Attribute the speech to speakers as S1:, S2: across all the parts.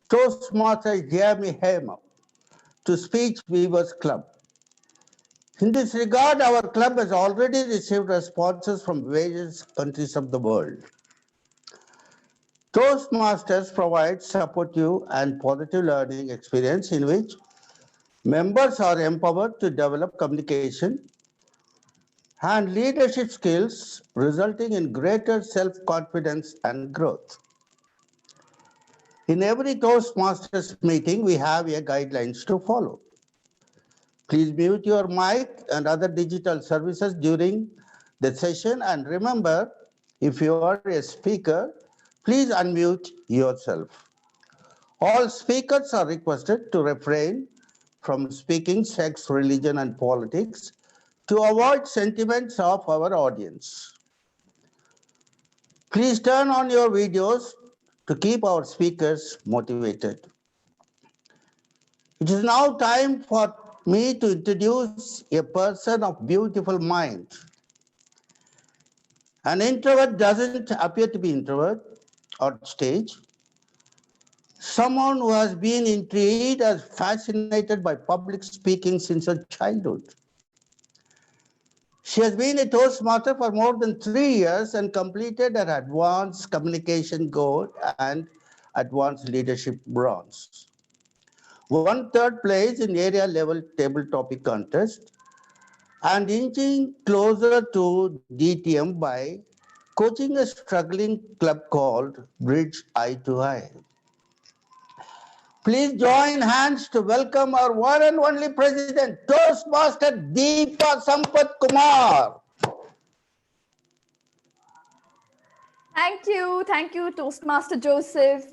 S1: Toastmaster Jeremy Hamer to Speech Weavers Club. In this regard, our club has already received responses from various countries of the world. Toastmasters provides supportive and positive learning experience in which members are empowered to develop communication and leadership skills, resulting in greater self-confidence and growth. In every Toastmasters meeting, we have a guidelines to follow. Please mute your mic and other digital services during the session, and remember, if you are a speaker, please unmute yourself. All speakers are requested to refrain from speaking sex, religion, and politics to avoid sentiments of our audience. Please turn on your videos to keep our speakers motivated. It is now time for me to introduce a person of beautiful mind. An introvert doesn't appear to be introvert on stage. Someone who has been intrigued and fascinated by public speaking since her childhood. She has been a Toastmaster for more than 3 years and completed her Advanced Communication Gold and Advanced Leadership Bronze. Won third place in area level table topic contest and inching closer to DTM by coaching a struggling club called Bridge Eye to Eye. Please join hands to welcome our one and only president, Toastmaster Deepa Sampath Kumar.
S2: Thank you, Toastmaster Joseph.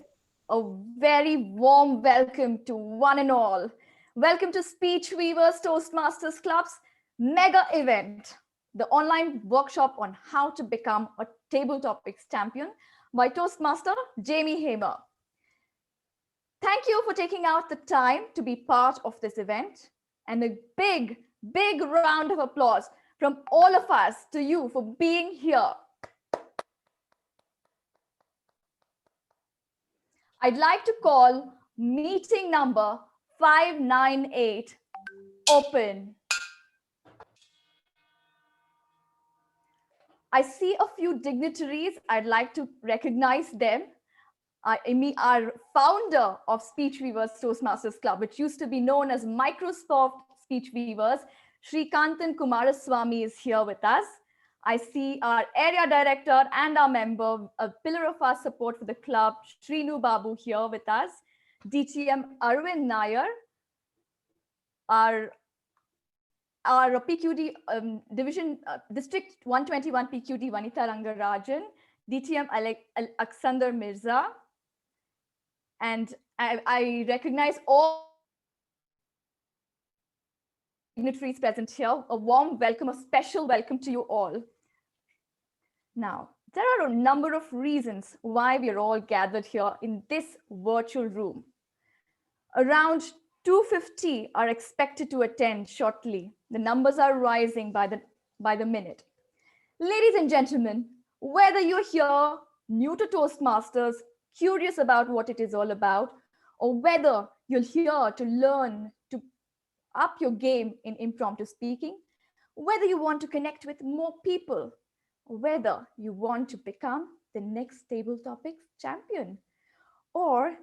S2: A very warm welcome to one and all. Welcome to Speech Weavers Toastmasters Club's mega event, the online workshop on how to become a table topics champion by Toastmaster Jamie Hamer. Thank you for taking out the time to be part of this event, and a big, big round of applause from all of us to you for being here. I'd like to call meeting number 598 open. I see a few dignitaries. I'd like to recognize them. Our founder of Speech Weavers Toastmasters Club, which used to be known as Microsoft Speech Weavers, Srikantan Kumaraswamy is here with us. I see our area director and our member, a pillar of our support for the club, Srinu Babu, here with us. DTM Arvind Nair, our PQD division, District 121 PQD Vanita Rangarajan, DTM Aksander Mirza, and I recognize all dignitaries present here. A warm welcome, a special welcome to you all. Now, there are a number of reasons why we are all gathered here in this virtual room. Around 250 are expected to attend shortly. The numbers are rising by the minute. Ladies and gentlemen, whether you're here, new to Toastmasters, curious about what it is all about, or whether you're here to learn to up your game in impromptu speaking, whether you want to connect with more people, whether you want to become the next table topics champion, or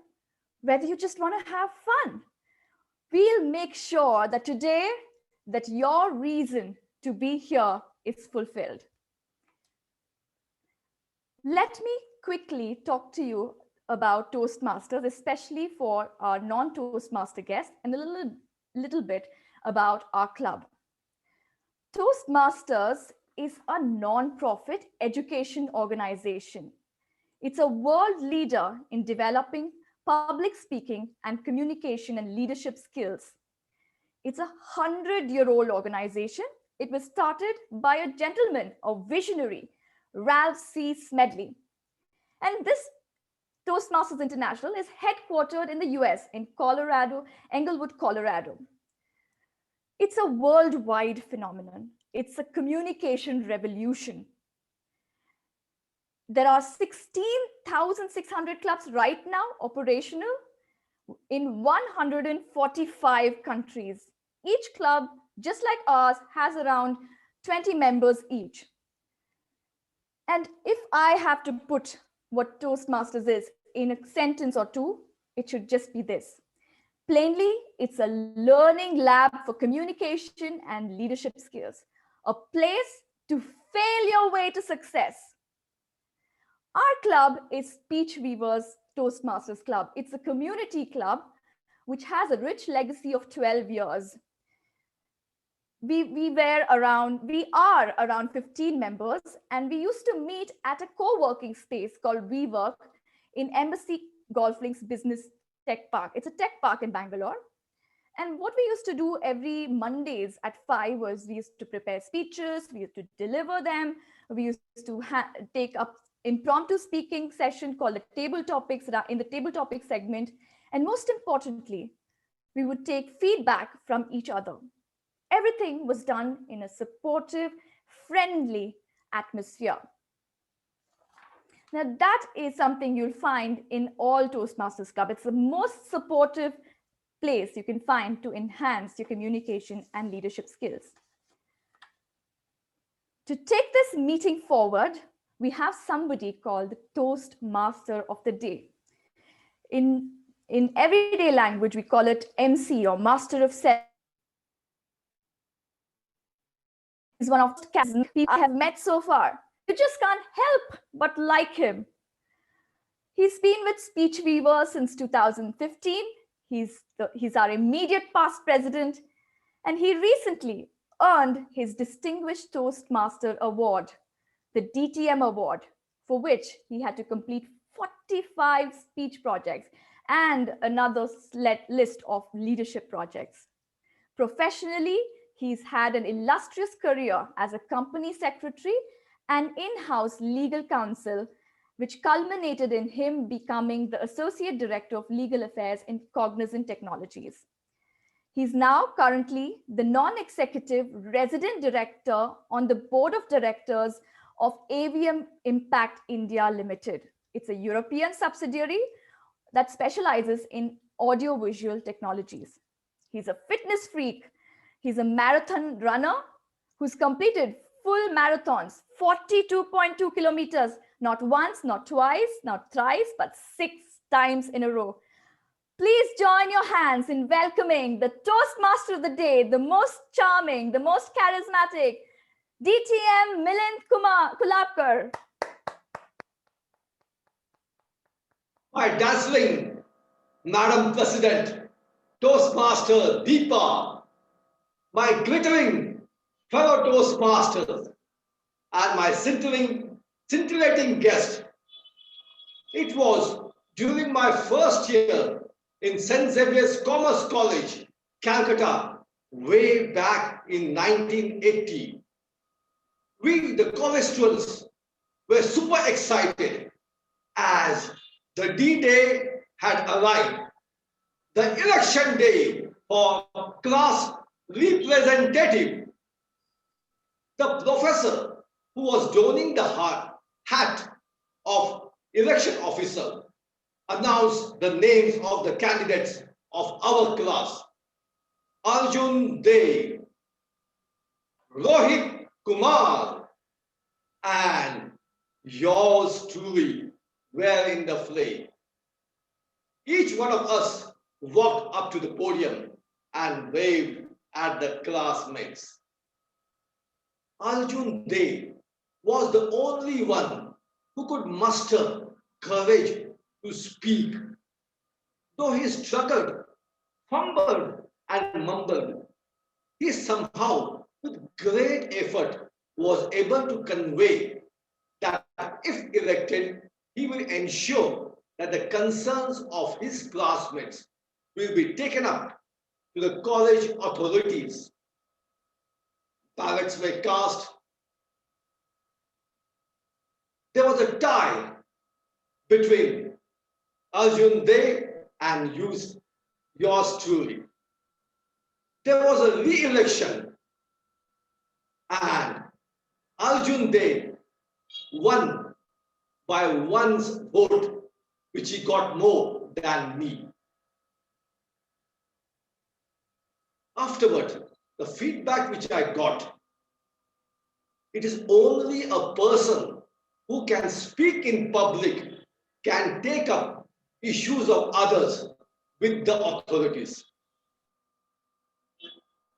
S2: whether you just want to have fun, we'll make sure that today that your reason to be here is fulfilled. Let me quickly talk to you about Toastmasters, especially for our non-Toastmaster guests, and a little bit about our club. Toastmasters is a non-profit education organization. It's a world leader in developing public speaking and communication and leadership skills. It's a 100-year-old organization. It was started by a gentleman, a visionary, Ralph C. Smedley. And this Toastmasters International is headquartered in the US in Colorado, Englewood, Colorado. It's a worldwide phenomenon. It's a communication revolution. There are 16,600 clubs right now operational, in 145 countries. Each club, just like ours, has around 20 members each. And if I have to put what Toastmasters is in a sentence or two, it should just be this. Plainly, it's a learning lab for communication and leadership skills, a place to fail your way to success. Our club is Speech Weavers Toastmasters Club. It's a community club which has a rich legacy of 12 years. We are around 15 members, and we used to meet at a co-working space called WeWork in Embassy Golf Links Business Tech Park. It's a tech park in Bangalore. And what we used to do every Mondays at 5 was we used to prepare speeches, we used to deliver them, we used to take up impromptu speaking session called the table topics in the table topic segment. And most importantly, we would take feedback from each other. Everything was done in a supportive, friendly atmosphere. Now, that is something you'll find in all Toastmasters Club. It's the most supportive place you can find to enhance your communication and leadership skills. To take this meeting forward, we have somebody called the Toastmaster of the Day. In everyday language, we call it MC or Master of Ceremonies. He's one of the people I have met so far. You just can't help but like him. He's been with Speech Weaver since 2015. He's our immediate past president, and he recently earned his Distinguished Toastmaster Award, the DTM Award, for which he had to complete 45 speech projects and another list of leadership projects. Professionally, he's had an illustrious career as a company secretary and in-house legal counsel, which culminated in him becoming the Associate Director of Legal Affairs in Cognizant Technologies. He's now currently the non-executive resident director on the board of directors of AVM Impact India Limited. It's a European subsidiary that specializes in audiovisual technologies. He's a fitness freak. He's a marathon runner who's completed full marathons, 42.2 kilometers, not once, not twice, not thrice, but 6 times in a row. Please join your hands in welcoming the Toastmaster of the Day, the most charming, the most charismatic, DTM Milind Kulapkar.
S3: My dazzling Madam President, Toastmaster Deepa, my glittering fellow Toastmasters, and my scintillating guest. It was during my first year in St. Xavier's Commerce College, Calcutta, way back in 1980. We, the college students, were super excited as the D-Day had arrived. The election day for class representative. The professor who was donning the hat of election officer announced the names of the candidates of our class. Arjun Dey, Rohit Kumar, and yours truly were in the fray. Each one of us walked up to the podium and waved at the classmates. Arjun Dey was the only one who could muster courage to speak. Though he struggled, fumbled, and mumbled, he somehow, with great effort, was able to convey that if elected, he will ensure that the concerns of his classmates will be taken up to the college authorities. Ballots were cast. There was a tie between Arjun Dey and yours truly. There was a re-election and Arjun Dey won by one's vote, which he got more than me. Afterward, the feedback which I got, it is only a person who can speak in public can take up issues of others with the authorities.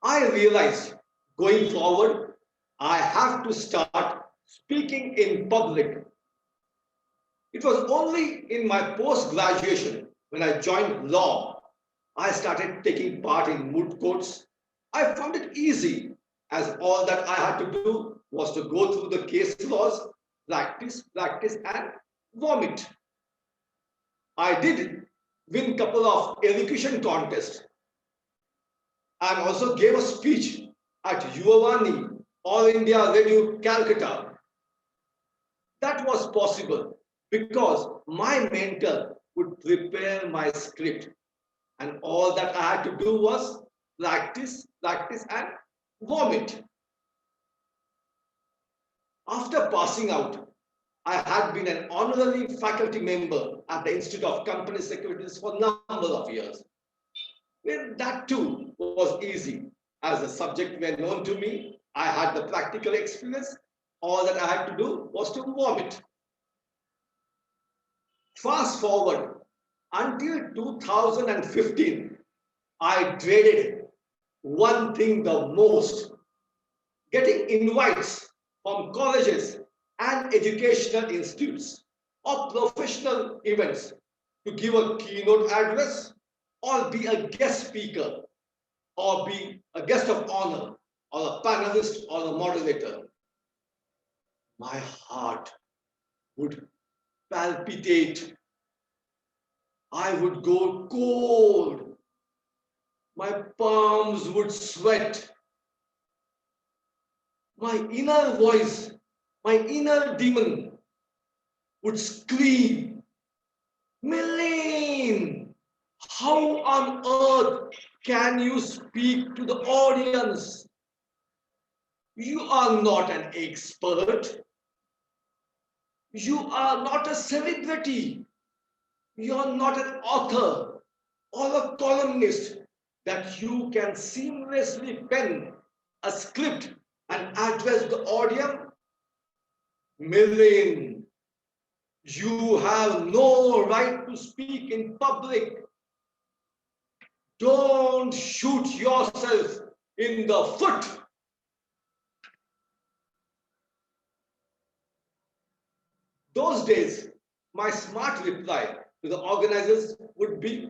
S3: I realized going forward, I have to start speaking in public. It was only in my post-graduation when I joined law, I started taking part in moot courts. I found it easy as all that I had to do was to go through the case laws, practice and vomit. I did win a couple of elocution contests and also gave a speech at Yuvavani, All India Radio, Calcutta. That was possible because my mentor would prepare my script, and all that I had to do was practice, and vomit. After passing out, I had been an honorary faculty member at the Institute of Company Secretaries for a number of years. Well, that too was easy. As the subject were known to me, I had the practical experience. All that I had to do was to vomit. Fast forward until 2015, I dreaded one thing the most: getting invites from colleges and educational institutes or professional events to give a keynote address or be a guest speaker or be a guest of honor or a panelist or a moderator. My heart would palpitate. I would go cold. My palms would sweat. My inner voice, my inner demon would scream, "Milene, how on earth can you speak to the audience? You are not an expert. You are not a celebrity. You are not an author or a columnist that you can seamlessly pen a script and address the audience. Milene, you have no right to speak in public. Don't shoot yourself in the foot." Those days, my smart reply to the organizers would be,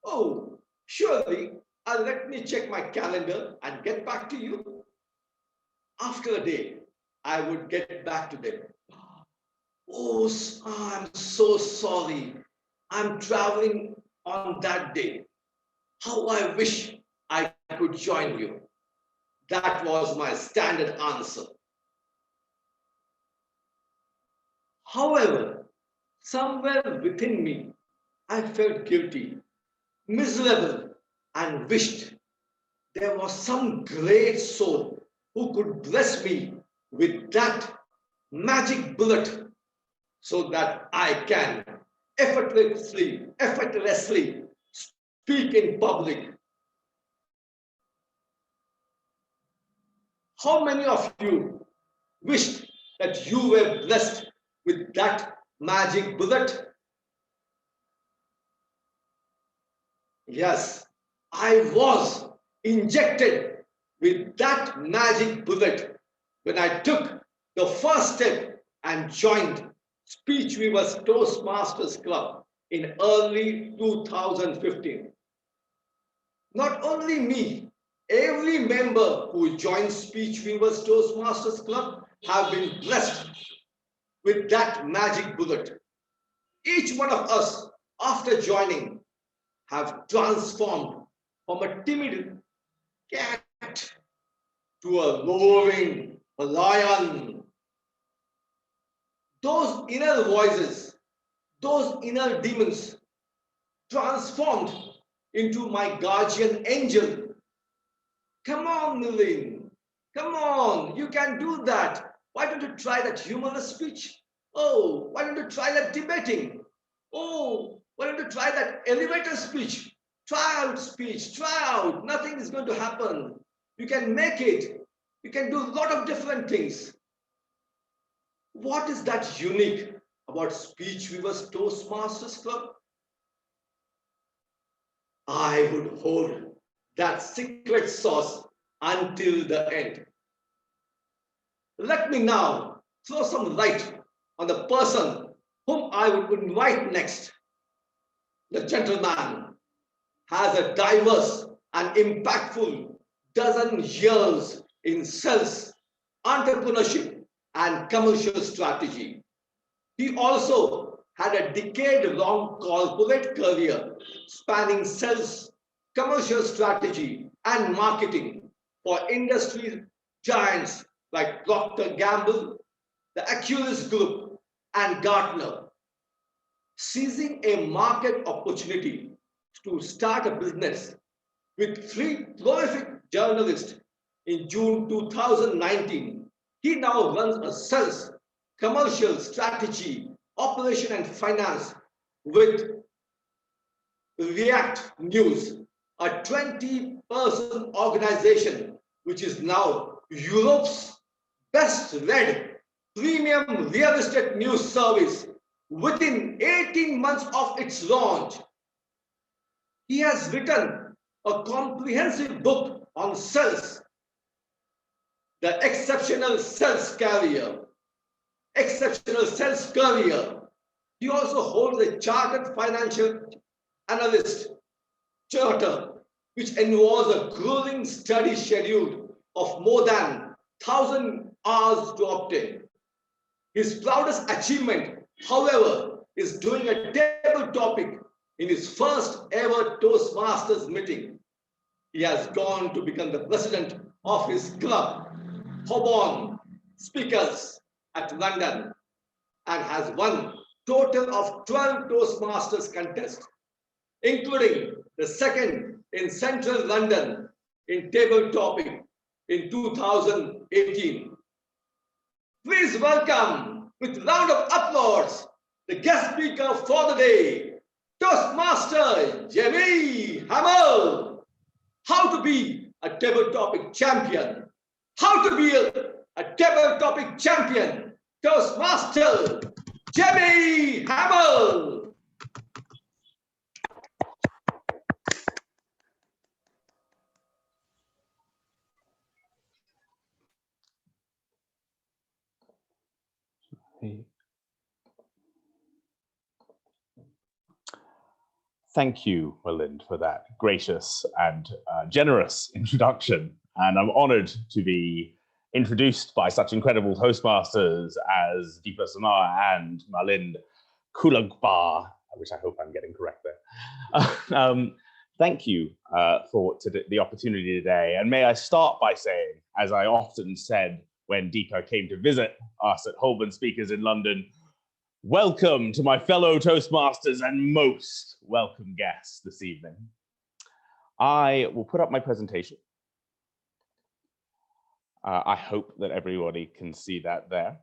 S3: "Oh, surely, let me check my calendar and get back to you." After a day, I would get back to them. "Oh, I'm so sorry. I'm traveling on that day. How I wish I could join you." That was my standard answer. However, somewhere within me, I felt guilty, miserable, and wished there was some great soul who could bless me with that magic bullet so that I can effortlessly speak in public. How many of you wished that you were blessed with that magic bullet? Yes, I was injected with that magic bullet when I took the first step and joined Speech Weavers Toastmasters Club in early 2015. Not only me, every member who joined Speech Weavers Toastmasters Club have been blessed with that magic bullet. Each one of us, after joining, have transformed from a timid cat to a roaring lion. Those inner voices, those inner demons transformed into my guardian angel. Come on, Milene. Come on, you can do that. Why don't you try that humorous speech? Oh, why don't you try that debating? Oh, why don't you try that elevator speech? Try out speech, try out. Nothing is going to happen. You can make it. You can do a lot of different things. What is that unique about Speech Weavers Toastmasters Club? I would hold that secret sauce until the end. Let me now throw some light on the person whom I would invite next. The gentleman has a diverse and impactful dozen years in sales, entrepreneurship, and commercial strategy. He also had a decade-long corporate career spanning sales, commercial strategy, and marketing for industry giants like Procter & Gamble, the Accurus Group, and Gartner. Seizing a market opportunity to start a business with 3 prolific journalists in June 2019, he now runs a sales, commercial strategy, operation and finance with React News, a 20-person organization which is now Europe's best read premium real estate news service within 18 months of its launch. He has written a comprehensive book on sales, The Exceptional Sales Career. Exceptional Sales Career. He also holds a chartered financial analyst charter, which involves a grueling study schedule of more than 1,000 hours to obtain. His proudest achievement, however, is doing a table topic in his first ever Toastmasters meeting. He has gone to become the president of his club, Holborn Speakers at London, and has won total of 12 Toastmasters contests, including the second in central London in table topic in 2018. Please welcome, with round of applause, the guest speaker for the day, Toastmaster Jamie Hamer. How to be a table topic champion. How to be a table topic champion. Toastmaster Jamie Hamer.
S4: Thank you, Malind, for that gracious and generous introduction. And I'm honored to be introduced by such incredible Toastmasters as Deepa Sanar and Malind Kulagbar, which I hope I'm getting correct there. Thank you for the opportunity today. And may I start by saying, as I often said when Deepa came to visit us at Holborn Speakers in London, welcome to my fellow Toastmasters and most welcome guests this evening. I will put up my presentation. I hope that everybody can see that there.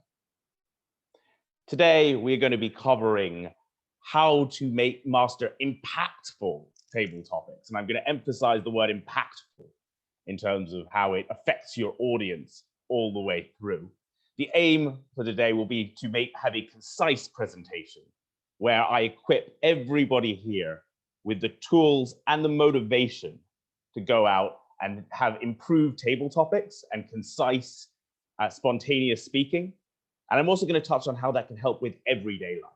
S4: Today, we're going to be covering how to master impactful table topics. And I'm going to emphasize the word impactful in terms of how it affects your audience all the way through. The aim for today will be to have a concise presentation where I equip everybody here with the tools and the motivation to go out and have improved table topics and concise, spontaneous speaking. And I'm also going to touch on how that can help with everyday life.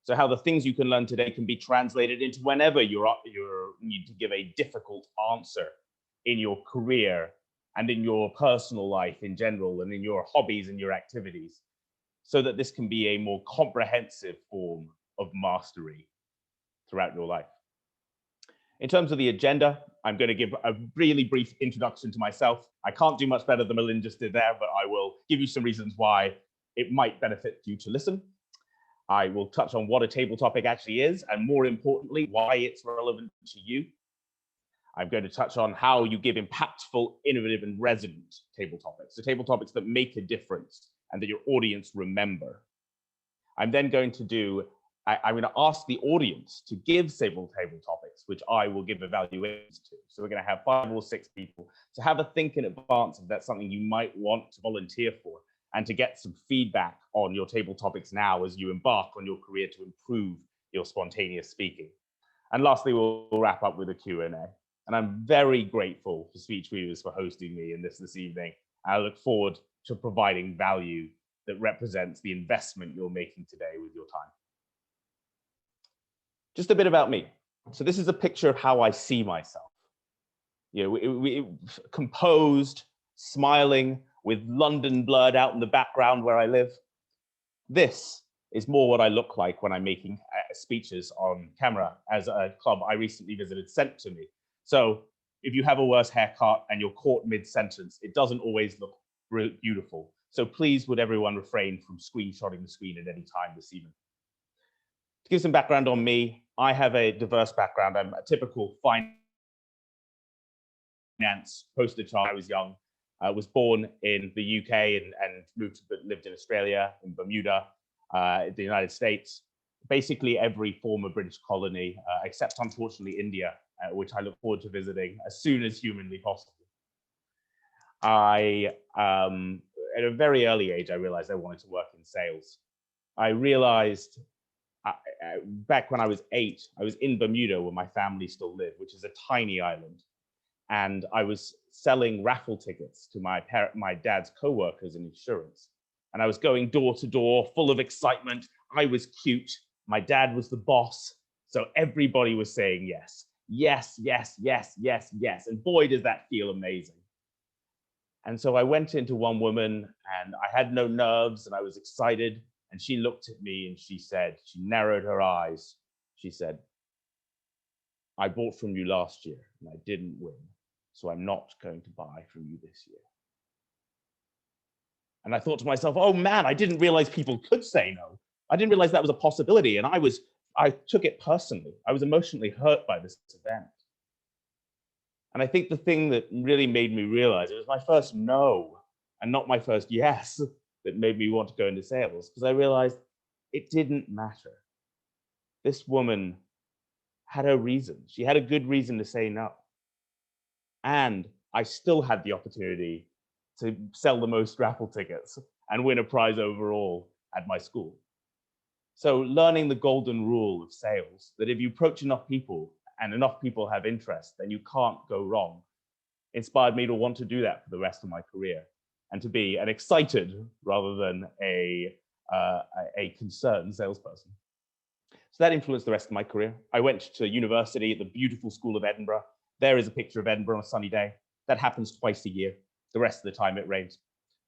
S4: So how the things you can learn today can be translated into whenever you need to give a difficult answer in your career and in your personal life in general, and in your hobbies and your activities, so that this can be a more comprehensive form of mastery throughout your life. In terms of the agenda, I'm going to give a really brief introduction to myself. I can't do much better than Malind just did there, but I will give you some reasons why it might benefit you to listen. I will touch on what a table topic actually is, and more importantly, why it's relevant to you. I'm going to touch on how you give impactful, innovative, and resonant table topics, so table topics that make a difference and that your audience remember. I'm then going to do I'm going to ask the audience to give several table topics, which I will give evaluations to. So we're going to have 5 or 6 people to have a think in advance if that's something you might want to volunteer for, and to get some feedback on your table topics now as you embark on your career to improve your spontaneous speaking. And lastly, we'll wrap up with a Q&A. And I'm very grateful for Speech Weavers for hosting me in this evening. I look forward to providing value that represents the investment you're making today with your time. Just a bit about me. So this is a picture of how I see myself. You know, composed, smiling, with London blurred out in the background where I live. This is more what I look like when I'm making speeches on camera, as a club I recently visited sent to me. So if you have a worse haircut and you're caught mid-sentence, it doesn't always look beautiful. So please would everyone refrain from screenshotting the screen at any time this evening. To give some background on me, I have a diverse background. I'm a typical finance poster child. I was young. I was born in the UK and lived in Australia, in Bermuda, the United States, basically every former British colony, except unfortunately India, which I look forward to visiting as soon as humanly possible. At a very early age, I realized I wanted to work in sales. I realized back when I was 8, I was in Bermuda where my family still lived, which is a tiny island. And I was selling raffle tickets to my dad's co-workers in insurance. And I was going door to door, full of excitement. I was cute. My dad was the boss. So everybody was saying yes, yes, yes, yes, yes, yes. And boy, does that feel amazing. And so I went into one woman and I had no nerves and I was excited. And she looked at me and she said, she narrowed her eyes. She said, I bought from you last year and I didn't win. So I'm not going to buy from you this year. And I thought to myself, oh man, I didn't realize people could say no. I didn't realize that was a possibility. And I took it personally. I was emotionally hurt by this event. And I think the thing that really made me realize it was my first no and not my first yes that made me want to go into sales, because I realized it didn't matter. This woman had her reason. She had a good reason to say no. And I still had the opportunity to sell the most raffle tickets and win a prize overall at my school. So learning the golden rule of sales, that if you approach enough people and enough people have interest, then you can't go wrong, inspired me to want to do that for the rest of my career and to be an excited rather than a concerned salesperson. So that influenced the rest of my career. I went to university at the beautiful School of Edinburgh. There is a picture of Edinburgh on a sunny day. That happens twice a year. The rest of the time it rains.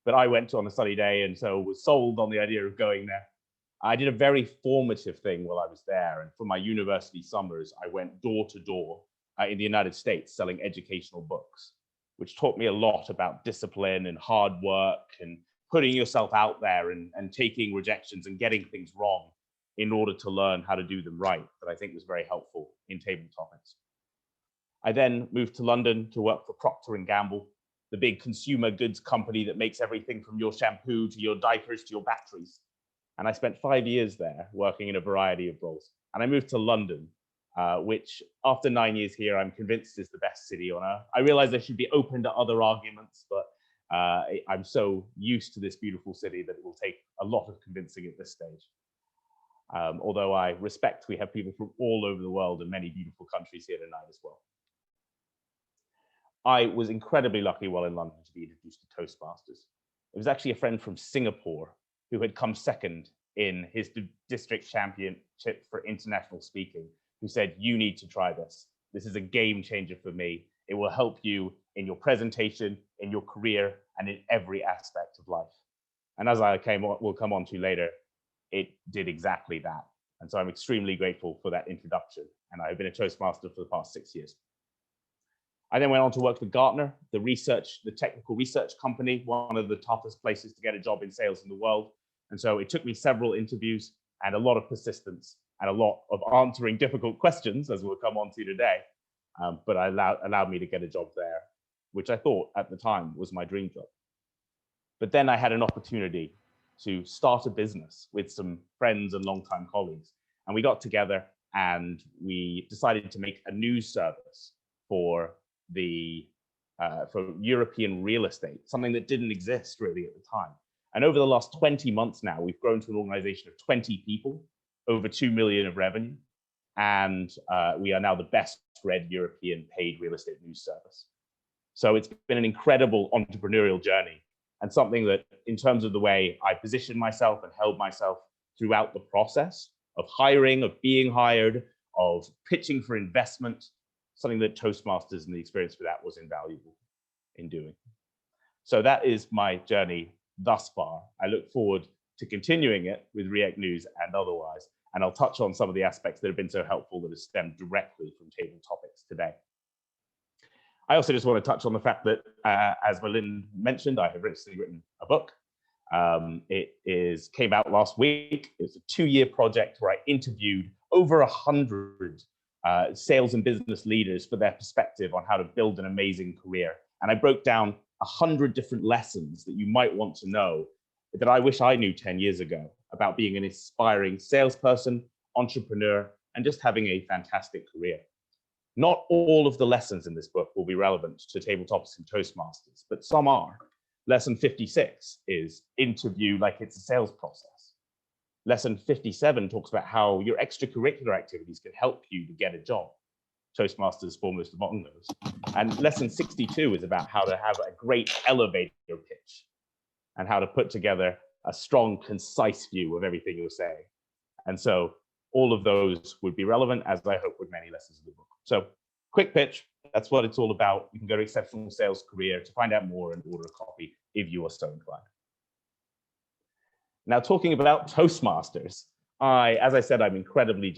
S4: But I went on a sunny day and so was sold on the idea of going there. I did a very formative thing while I was there. And for my university summers, I went door to door in the United States selling educational books, which taught me a lot about discipline and hard work and putting yourself out there and taking rejections and getting things wrong in order to learn how to do them right, that I think was very helpful in table topics. I then moved to London to work for Procter & Gamble, the big consumer goods company that makes everything from your shampoo to your diapers to your batteries. And I spent 5 years there working in a variety of roles. And I moved to London, which after 9 years here, I'm convinced is the best city on earth. I realize I should be open to other arguments, but I'm so used to this beautiful city that it will take a lot of convincing at this stage. Although I respect we have people from all over the world and many beautiful countries here tonight as well. I was incredibly lucky while in London to be introduced to Toastmasters. It was actually a friend from Singapore who had come second in his district championship for international speaking, who said, you need to try this. This is a game changer for me. It will help you in your presentation, in your career, and in every aspect of life. And as we'll come on to later, it did exactly that. And so I'm extremely grateful for that introduction. And I've been a Toastmaster for the past 6 years. I then went on to work for Gartner, the technical research company, one of the toughest places to get a job in sales in the world. And so it took me several interviews and a lot of persistence and a lot of answering difficult questions, as we'll come on to today. But it allowed me to get a job there, which I thought at the time was my dream job. But then I had an opportunity to start a business with some friends and longtime colleagues. And we got together and we decided to make a news service for for European real estate, something that didn't exist really at the time. And over the last 20 months now, we've grown to an organization of 20 people, over 2 million of revenue. And we are now the best read European paid real estate news service. So it's been an incredible entrepreneurial journey, and something that, in terms of the way I positioned myself and held myself throughout the process of hiring, of being hired, of pitching for investment, something that Toastmasters and the experience for that was invaluable in doing. So that is my journey thus far. I look forward to continuing it with React News and otherwise, and I'll touch on some of the aspects that have been so helpful that have stemmed directly from table topics today. I also just want to touch on the fact that, as Malin mentioned, I have recently written a book. It came out last week. It's a 2-year project where I interviewed over 100 sales and business leaders for their perspective on how to build an amazing career. And I broke down 100 different lessons that you might want to know that I wish I knew 10 years ago about being an inspiring salesperson, entrepreneur, and just having a fantastic career. Not all of the lessons in this book will be relevant to table topics and Toastmasters, but some are. Lesson 56 is interview like it's a sales process. Lesson 57 talks about how your extracurricular activities can help you to get a job. Toastmasters foremost among those. And lesson 62 is about how to have a great elevator pitch and how to put together a strong, concise view of everything you're saying. And so all of those would be relevant, as I hope would many lessons of the book. So quick pitch, that's what it's all about. You can go to Exceptional Sales Career to find out more and order a copy if you are so inclined. Now, talking about Toastmasters, as I said, I'm incredibly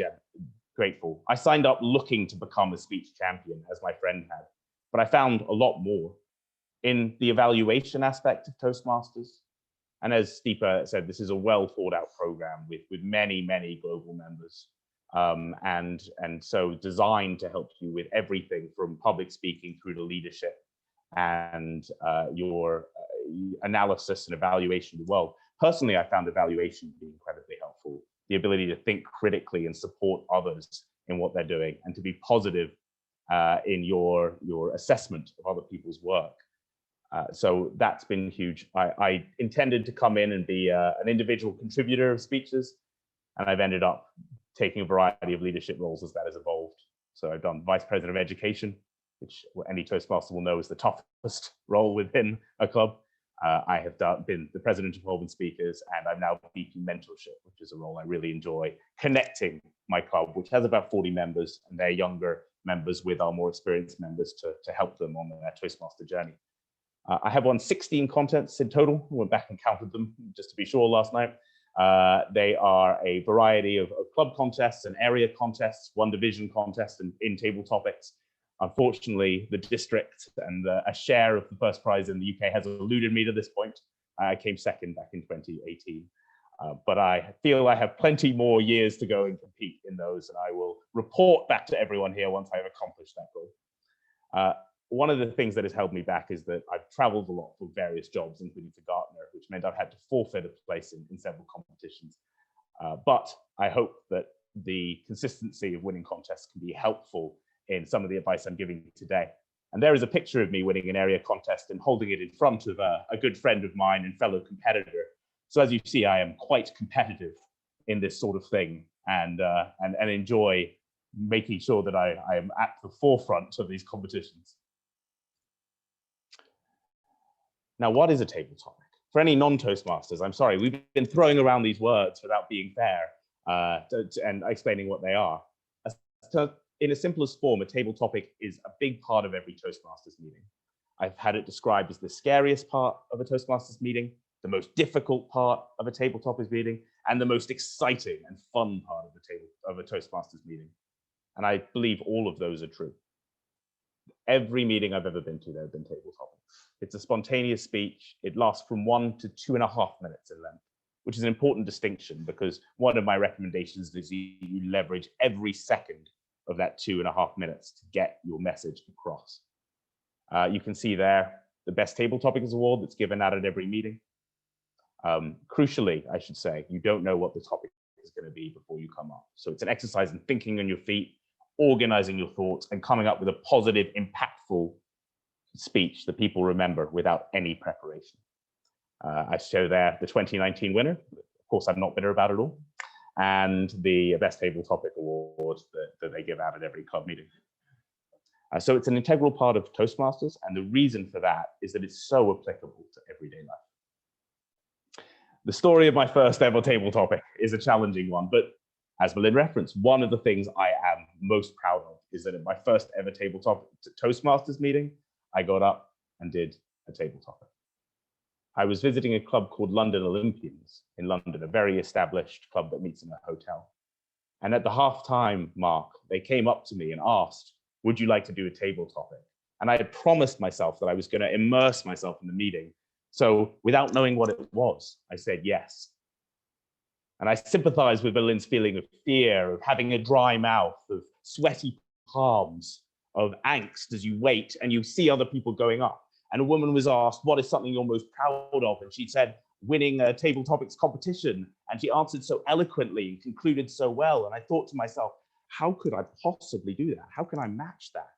S4: grateful. I signed up looking to become a speech champion, as my friend had, but I found a lot more in the evaluation aspect of Toastmasters. And as Stipa said, this is a well thought out program with many, many global members. And so designed to help you with everything from public speaking through to leadership and your analysis and evaluation of the world. Personally, I found evaluation to be incredibly helpful. The ability to think critically and support others in what they're doing, and to be positive in your assessment of other people's work. So that's been huge. I intended to come in and be an individual contributor of speeches, and I've ended up taking a variety of leadership roles as that has evolved. So I've done Vice President of Education, which any Toastmaster will know is the toughest role within a club. I have been the President of Holborn Speakers, and I'm now VP Mentorship, which is a role I really enjoy, connecting my club, which has about 40 members, and their younger members with our more experienced members to help them on their Toastmaster journey. I have won 16 contests in total. I went back and counted them just to be sure last night. They are a variety of club contests and area contests, one division contests in table topics. Unfortunately, the district and a share of the first prize in the UK has eluded me to this point. I came second back in 2018. But I feel I have plenty more years to go and compete in those, and I will report back to everyone here once I have accomplished that goal. One of the things that has held me back is that I've traveled a lot for various jobs, including for Gartner, which meant I've had to forfeit a place in several competitions. But I hope that the consistency of winning contests can be helpful in some of the advice I'm giving today. And there is a picture of me winning an area contest and holding it in front of a good friend of mine and fellow competitor. So as you see, I am quite competitive in this sort of thing, and enjoy making sure that I am at the forefront of these competitions. Now, what is a table topic? For any non-Toastmasters, I'm sorry, we've been throwing around these words without being fair and explaining what they are. So in its simplest form, a table topic is a big part of every Toastmasters meeting. I've had it described as the scariest part of a Toastmasters meeting, the most difficult part of a table topics meeting, and the most exciting and fun part of a Toastmasters meeting. And I believe all of those are true. Every meeting I've ever been to, there have been table topics. It's a spontaneous speech. It lasts from 1 to 2.5 minutes in length, which is an important distinction, because one of my recommendations is you leverage every second of that 2.5 minutes to get your message across. You can see there the Best Table Topics Award that's given out at every meeting. Crucially, I should say, you don't know what the topic is going to be before you come up. So it's an exercise in thinking on your feet, organizing your thoughts, and coming up with a positive, impactful speech that people remember without any preparation. I show there the 2019 winner. Of course, I'm not bitter about it all. And the Best Table Topic Award that they give out at every club meeting. So it's an integral part of Toastmasters, and the reason for that is that it's so applicable to everyday life. The story of my first ever table topic is a challenging one, but as Malin referenced, one of the things I am most proud of is that at my first ever table topic Toastmasters meeting, I got up and did a table topic. I was visiting a club called London Olympians in London, a very established club that meets in a hotel. And at the halftime mark, they came up to me and asked, would you like to do a table topic? And I had promised myself that I was going to immerse myself in the meeting. So without knowing what it was, I said yes. And I sympathize with Malin's feeling of fear, of having a dry mouth, of sweaty palms, of angst as you wait and you see other people going up. And a woman was asked, what is something you're most proud of? And she said, winning a table topics competition. And she answered so eloquently and concluded so well. And I thought to myself, how could I possibly do that? How can I match that?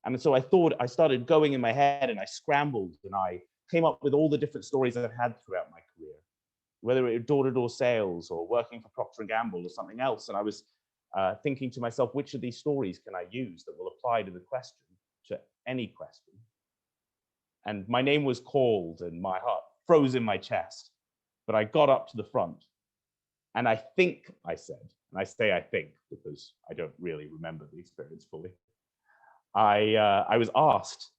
S4: And so I started going in my head and I scrambled and I came up with all the different stories I've had throughout my career, whether it was door-to-door sales or working for Procter & Gamble or something else. And I was thinking to myself, which of these stories can I use that will apply to the question, to any question? And my name was called and my heart froze in my chest, but I got up to the front and I think I said, and I say I think because I don't really remember the experience fully, I was asked,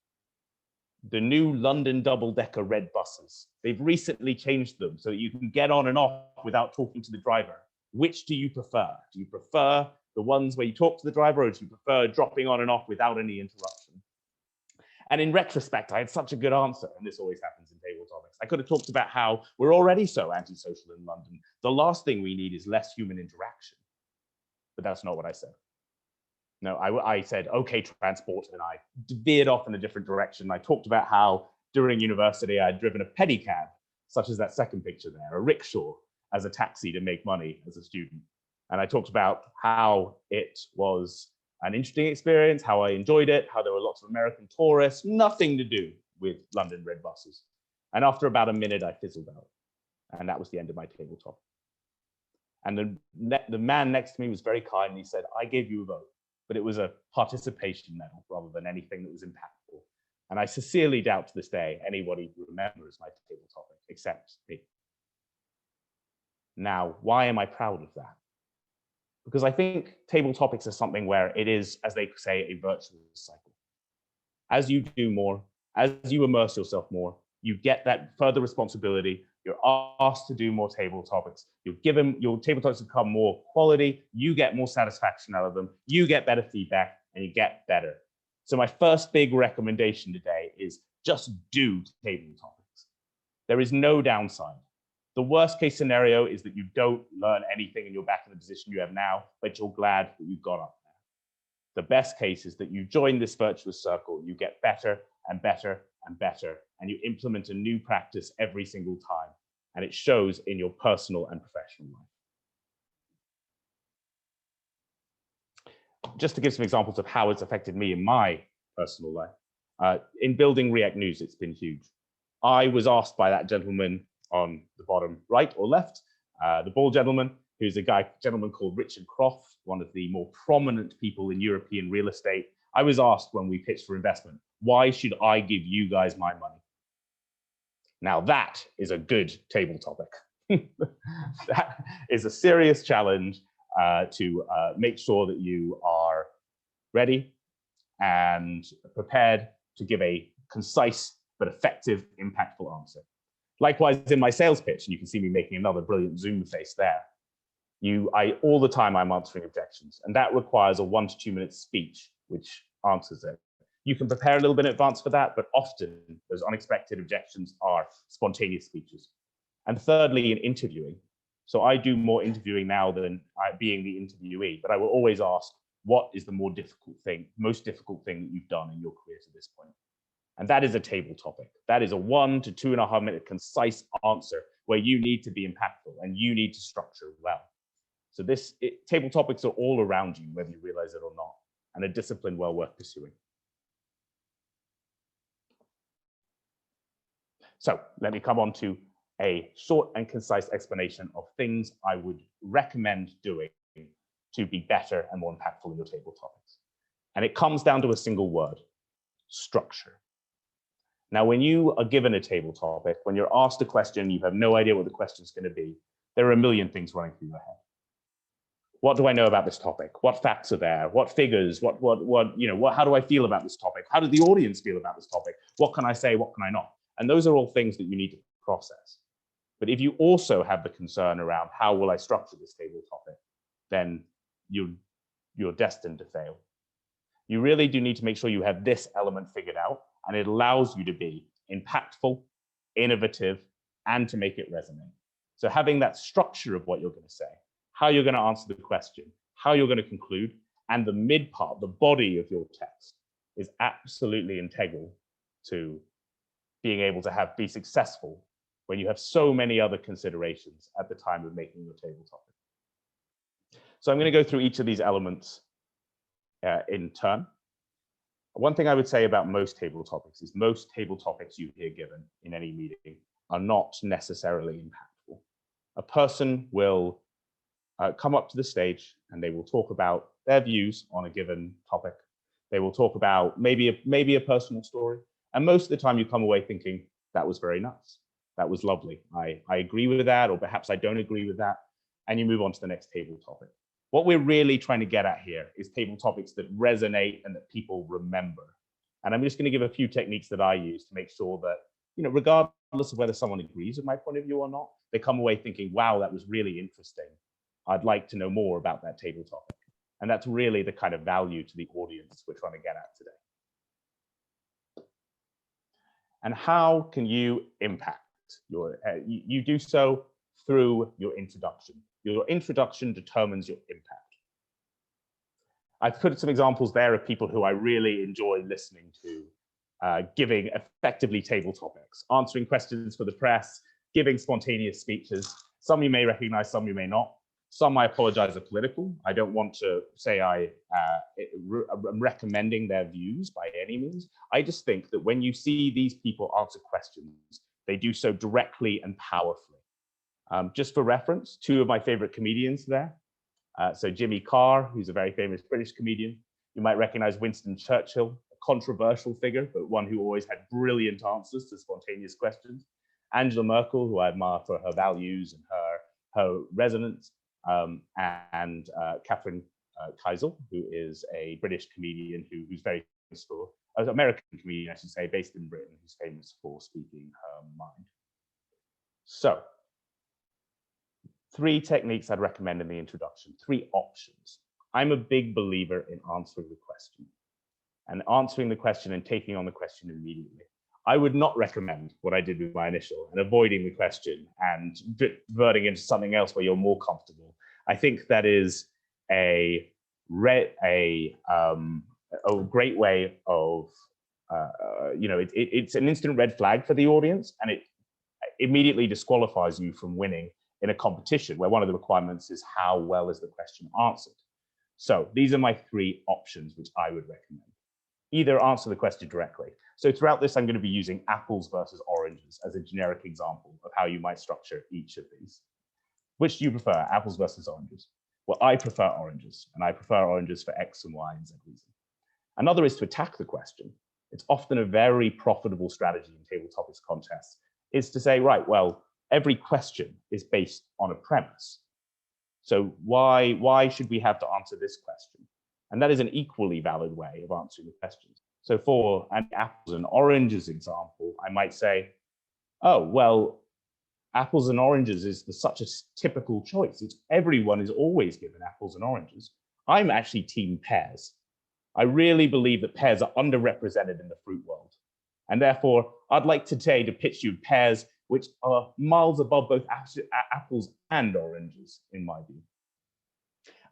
S4: the new London double-decker red buses, they've recently changed them so that you can get on and off without talking to the driver. Which do you prefer? Do you prefer the ones where you talk to the driver, or do you prefer dropping on and off without any interruption? And in retrospect, I had such a good answer, and this always happens in table topics. I could have talked about how we're already so antisocial in London. The last thing we need is less human interaction. But that's not what I said. No, I said, okay, transport, and I veered off in a different direction. I talked about how during university, I'd driven a pedicab, such as that second picture there, a rickshaw as a taxi to make money as a student. And I talked about how it was an interesting experience, how I enjoyed it, how there were lots of American tourists, nothing to do with London red buses. And after about a minute, I fizzled out. And that was the end of my table topic. And the man next to me was very kind. And he said, I gave you a vote, but it was a participation medal rather than anything that was impactful. And I sincerely doubt to this day anybody remembers my table topic except me. Now, why am I proud of that? Because I think table topics are something where it is, as they say, a virtuous cycle. As you do more, as you immerse yourself more, you get that further responsibility. You're asked to do more table topics. You're given, your table topics become more quality. You get more satisfaction out of them. You get better feedback and you get better. So my first big recommendation today is just do table topics. There is no downside. The worst case scenario is that you don't learn anything and you're back in the position you have now, but you're glad that you got up there. The best case is that you join this virtuous circle, you get better and better and better, and you implement a new practice every single time, and it shows in your personal and professional life. Just to give some examples of how it's affected me in my personal life, in building React News, it's been huge. I was asked by that gentleman on the bottom right or left, the bald gentleman, who's a gentleman called Richard Croft, one of the more prominent people in European real estate. I was asked when we pitched for investment, why should I give you guys my money? Now that is a good table topic. That is a serious challenge to make sure that you are ready and prepared to give a concise but effective, impactful answer. Likewise, in my sales pitch, and you can see me making another brilliant Zoom face there, all the time I'm answering objections, and that requires a 1 to 2 minute speech, which answers it. You can prepare a little bit in advance for that, but often those unexpected objections are spontaneous speeches. And thirdly, in interviewing. So I do more interviewing now than being the interviewee, but I will always ask, what is the most difficult thing that you've done in your career to this point? And that is a table topic. That is a 1 to 2.5 minute concise answer where you need to be impactful and you need to structure well. So table topics are all around you, whether you realize it or not, and a discipline well worth pursuing. So let me come on to a short and concise explanation of things I would recommend doing to be better and more impactful in your table topics. And it comes down to a single word: structure. Now, when you are given a table topic, when you're asked a question, you have no idea what the question is going to be, there are a million things running through your head. What do I know about this topic? What facts are there? What figures? How do I feel about this topic? How did the audience feel about this topic? What can I say? What can I not? And those are all things that you need to process. But if you also have the concern around how will I structure this table topic, then you're destined to fail. You really do need to make sure you have this element figured out, and it allows you to be impactful, innovative, and to make it resonate. So having that structure of what you're going to say, how you're going to answer the question, how you're going to conclude, and the mid part, the body of your text, is absolutely integral to being able to be successful when you have so many other considerations at the time of making your table topic. So I'm going to go through each of these elements in turn. One thing I would say about most table topics is most table topics you hear given in any meeting are not necessarily impactful. A person will come up to the stage and they will talk about their views on a given topic. They will talk about maybe a personal story. And most of the time you come away thinking, that was very nice. That was lovely. I agree with that, or perhaps I don't agree with that. And you move on to the next table topic. What we're really trying to get at here is table topics that resonate and that people remember. And I'm just going to give a few techniques that I use to make sure that, regardless of whether someone agrees with my point of view or not, they come away thinking, wow, that was really interesting. I'd like to know more about that table topic. And that's really the kind of value to the audience we're trying to get at today. And how can you impact you do so through your introduction. Your introduction determines your impact. I've put some examples there of people who I really enjoy listening to, giving effectively table topics, answering questions for the press, giving spontaneous speeches. Some you may recognize, some you may not. Some, I apologize, are political. I don't want to say I'm recommending their views by any means. I just think that when you see these people answer questions, they do so directly and powerfully. Just for reference, two of my favorite comedians there. So Jimmy Carr, who's a very famous British comedian. You might recognize Winston Churchill, a controversial figure, but one who always had brilliant answers to spontaneous questions. Angela Merkel, who I admire for her values and her resonance. And Catherine Keisel, who is a British comedian who's very famous for, an American comedian, I should say, based in Britain, who's famous for speaking her mind. So, 3 techniques I'd recommend in the introduction, 3 options. I'm a big believer in answering the question and taking on the question immediately. I would not recommend what I did with my initial and avoiding the question and diverting into something else where you're more comfortable. I think that is a great way of, it's an instant red flag for the audience, and it immediately disqualifies you from winning in a competition where one of the requirements is how well is the question answered. So these are my 3 options which I would recommend. Either answer the question directly. So throughout this, I'm going to be using apples versus oranges as a generic example of how you might structure each of these. Which do you prefer, apples versus oranges? Well, I prefer oranges, and I prefer oranges for X and Y and Z reason. Another is to attack the question. It's often a very profitable strategy in table topics contests, is to say, right, well, every question is based on a premise. So why should we have to answer this question? And that is an equally valid way of answering the questions. So for an apples and oranges example, I might say, oh, well, apples and oranges is such a typical choice. Everyone is always given apples and oranges. I'm actually team pears. I really believe that pears are underrepresented in the fruit world. And therefore, I'd like today to pitch you pears which are miles above both apples and oranges, in my view.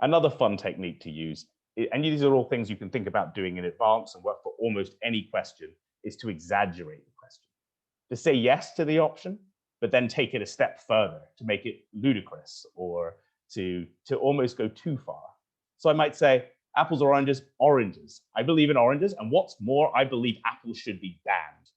S4: Another fun technique to use, and these are all things you can think about doing in advance and work for almost any question, is to exaggerate the question. To say yes to the option, but then take it a step further to make it ludicrous or to almost go too far. So I might say, apples or oranges? Oranges. I believe in oranges, and what's more, I believe apples should be banned.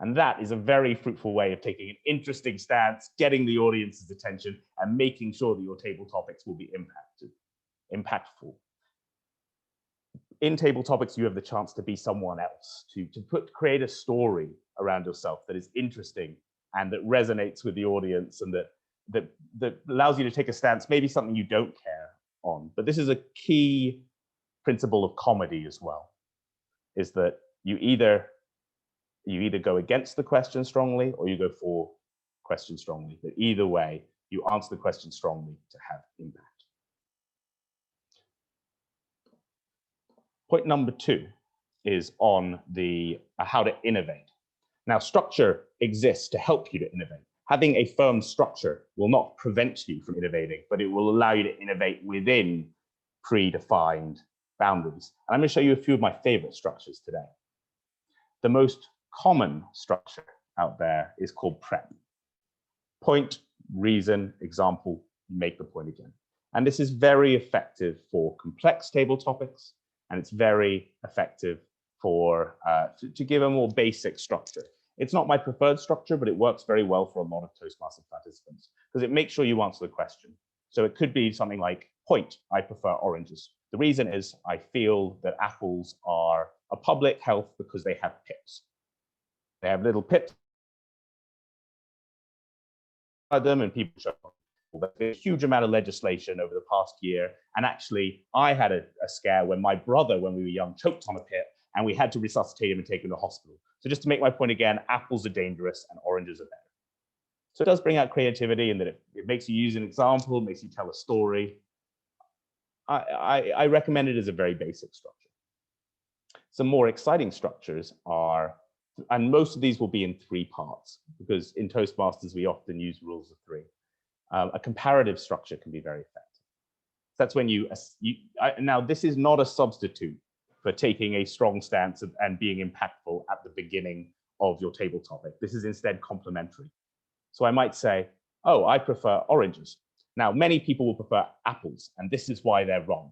S4: And that is a very fruitful way of taking an interesting stance, getting the audience's attention, and making sure that your table topics will be impactful. In table topics, you have the chance to be someone else, to create a story around yourself that is interesting and that resonates with the audience, and that allows you to take a stance, maybe something you don't care on. But this is a key principle of comedy as well, is that you either go against the question strongly or you go for question strongly. But either way, you answer the question strongly to have impact. Point number 2 is on the how to innovate. Now, structure exists to help you to innovate. Having a firm structure will not prevent you from innovating, but it will allow you to innovate within predefined boundaries. And I'm going to show you a few of my favorite structures today. The most common structure out there is called PREP. Point, reason, example, make the point again. And this is very effective for complex table topics, and it's very effective for to give a more basic structure. It's not my preferred structure, but it works very well for a lot of Toastmasters participants because it makes sure you answer the question. So it could be something like, point, I prefer oranges. The reason is I feel that apples are a public health because they have pips. They have little pips on them, and people show up. There's a huge amount of legislation over the past year. And actually, I had a scare when my brother, when we were young, choked on a pip, and we had to resuscitate him and take him to hospital. So just to make my point again, apples are dangerous and oranges are better. So it does bring out creativity, in that it makes you use an example, it makes you tell a story. I recommend it as a very basic structure. Some more exciting structures are, and most of these will be in 3 parts, because in Toastmasters, we often use rules of 3. A comparative structure can be very effective. That's when now this is not a substitute for taking a strong stance and being impactful at the beginning of your table topic. This is instead complementary. So I might say, oh, I prefer oranges. Now, many people will prefer apples, and this is why they're wrong.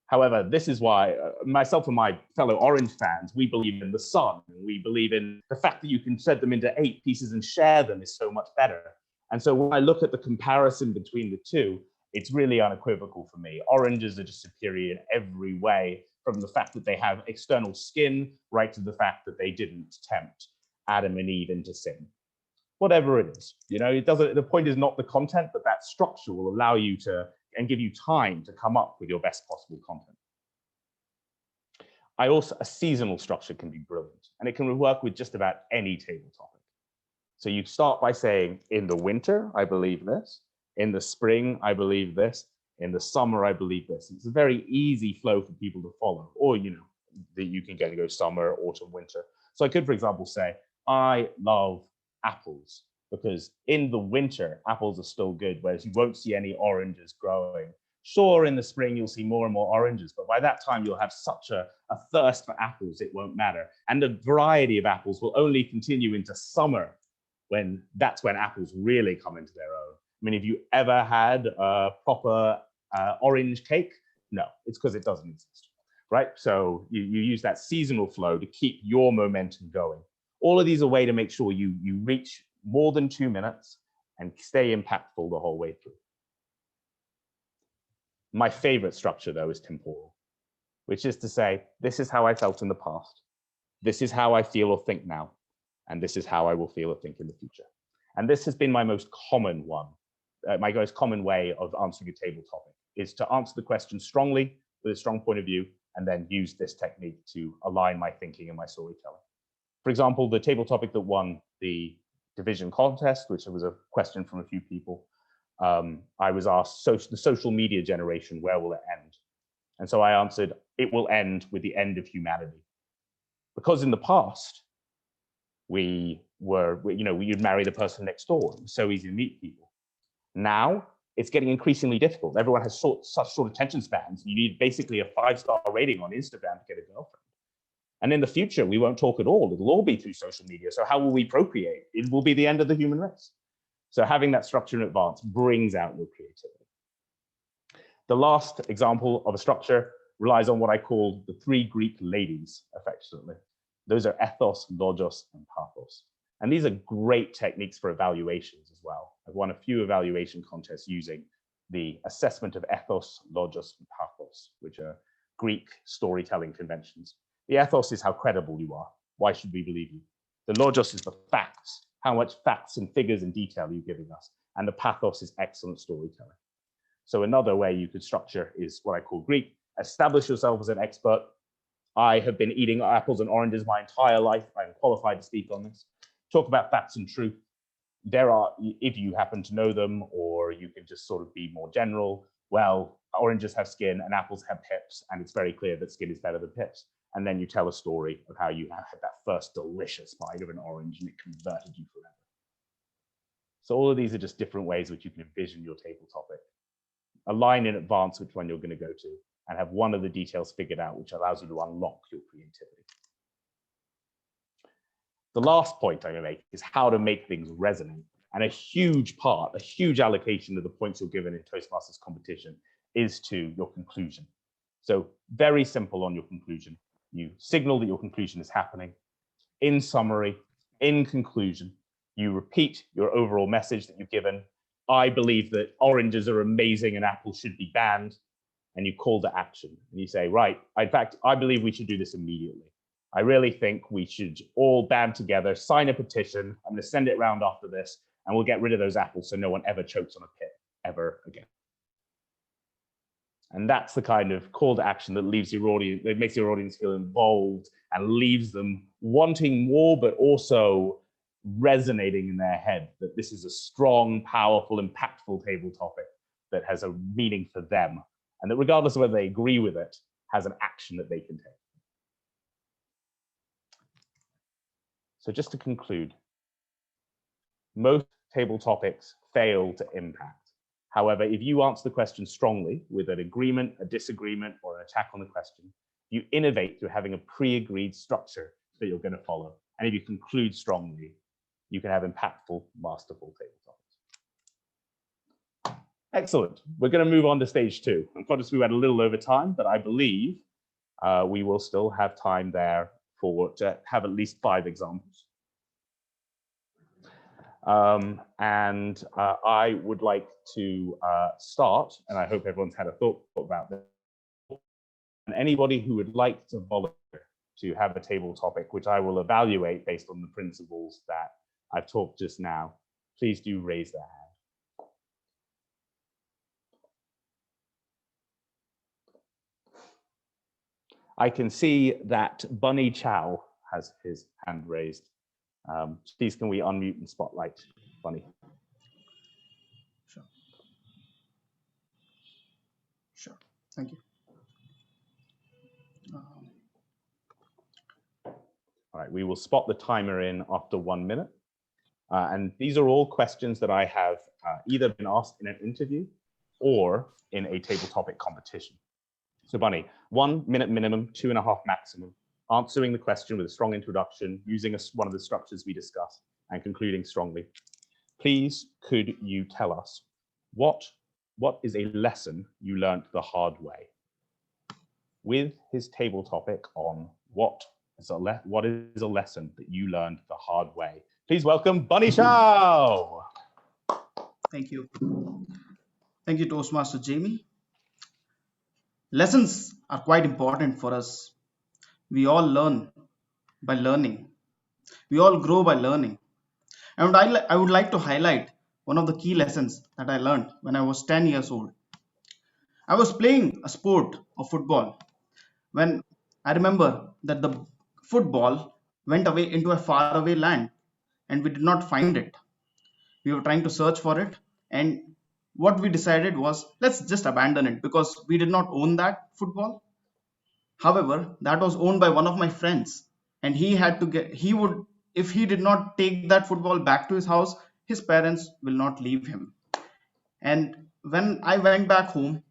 S4: However, this is why myself and my fellow orange fans, we believe in the sun. We believe in the fact that you can shred them into 8 pieces and share them is so much better. And so when I look at the comparison between the two, it's really unequivocal for me. Oranges are just superior in every way, from the fact that they have external skin right to the fact that they didn't tempt Adam and Eve into sin. Whatever it is, it doesn't. The point is not the content, but that structure will allow you to and give you time to come up with your best possible content. A seasonal structure can be brilliant, and it can work with just about any table topic. So you start by saying, in the winter, I believe this. In the spring, I believe this. In the summer, I believe this. It's a very easy flow for people to follow. Or, that you can go summer, autumn, winter. So I could, for example, say, I love apples because in the winter, apples are still good, whereas you won't see any oranges growing. Sure, in the spring, you'll see more and more oranges, but by that time, you'll have such a thirst for apples, it won't matter. And the variety of apples will only continue into summer, that's when apples really come into their own. I mean, have you ever had a proper orange cake? No, it's because it doesn't exist, right? So you use that seasonal flow to keep your momentum going. All of these are a way to make sure you reach more than 2 minutes and stay impactful the whole way through. My favorite structure, though, is temporal, which is to say, this is how I felt in the past. This is how I feel or think now. And this is how I will feel or think in the future. And this has been my most common one. My most common way of answering a table topic is to answer the question strongly with a strong point of view, and then use this technique to align my thinking and my storytelling. For example, the table topic that won the division contest, which was a question from a few people, I was asked, the social media generation, where will it end? And so I answered, it will end with the end of humanity. Because in the past, you'd marry the person next door. It was so easy to meet people. Now, it's getting increasingly difficult. Everyone has such short attention spans. You need basically a 5-star rating on Instagram to get a girlfriend. And in the future, we won't talk at all. It'll all be through social media. So how will we procreate? It will be the end of the human race. So having that structure in advance brings out your creativity. The last example of a structure relies on what I call the three Greek ladies, affectionately. Those are Ethos, Logos, and Pathos. And these are great techniques for evaluations as well. I've won a few evaluation contests using the assessment of Ethos, Logos, and Pathos, which are Greek storytelling conventions. The Ethos is how credible you are. Why should we believe you? The Logos is the facts, how much facts and figures and detail you're giving us. And the Pathos is excellent storytelling. So another way you could structure is what I call Greek. Establish yourself as an expert. I have been eating apples and oranges my entire life. I'm qualified to speak on this. Talk about facts and truth. There are, if you happen to know them, or you can just sort of be more general, well, oranges have skin and apples have pips, and it's very clear that skin is better than pips. And then you tell a story of how you had that first delicious bite of an orange and it converted you forever. So all of these are just different ways which you can envision your table topic. Align in advance which one you're going to go to, and have one of the details figured out, which allows you to unlock your creativity. The last point I'm going to make is how to make things resonate. And a huge part, a huge allocation of the points you're given in Toastmasters competition is to your conclusion. So very simple on your conclusion. You signal that your conclusion is happening. In summary, in conclusion, you repeat your overall message that you've given. I believe that oranges are amazing and apples should be banned. And you call to action. And you say, right, in fact, I believe we should do this immediately. I really think we should all band together, sign a petition. I'm going to send it around after this, and we'll get rid of those apples so no one ever chokes on a pit ever again. And that's the kind of call to action that leaves your audience, that makes your audience feel involved and leaves them wanting more, but also resonating in their head that this is a strong, powerful, impactful table topic that has a meaning for them, and that regardless of whether they agree with it, has an action that they can take. So just to conclude, most table topics fail to impact. However, if you answer the question strongly with an agreement, a disagreement, or an attack on the question, you innovate through having a pre-agreed structure that you're going to follow. And if you conclude strongly, you can have impactful, masterful table topics. Excellent. We're going to move on to stage 2. I'm conscious we went a little over time, but I believe we will still have time there to have at least 5 examples. I would like to start, and I hope everyone's had a thought about this. And anybody who would like to volunteer to have a table topic, which I will evaluate based on the principles that I've talked just now, please do raise their hand. I can see that Bunny Chow has his hand raised. Please, can we unmute and spotlight Bunny?
S5: Sure. Sure. Thank you.
S4: All right, we will spot the timer in after 1 minute. And these are all questions that I have either been asked in an interview or in a table topic competition. So Bunny, 1 minute minimum, 2.5 maximum, answering the question with a strong introduction, using one of the structures we discussed, and concluding strongly. Please, could you tell us what is a lesson you learned the hard way? With his table topic on what is a lesson that you learned the hard way? Please welcome Bunny Chow.
S5: Thank you. Thank you, Toastmaster Jamie. Lessons are quite important for us. We all learn by learning. We all grow by learning. And I would like to highlight one of the key lessons that I learned when I was 10 years old. I was playing a sport of football when I remember that the football went away into a faraway land and we did not find it. We were trying to search for it, and what we decided was, let's just abandon it because we did not own that football. However, that was owned by one of my friends, and if he did not take that football back to his house, his parents will not leave him. And when I went back home,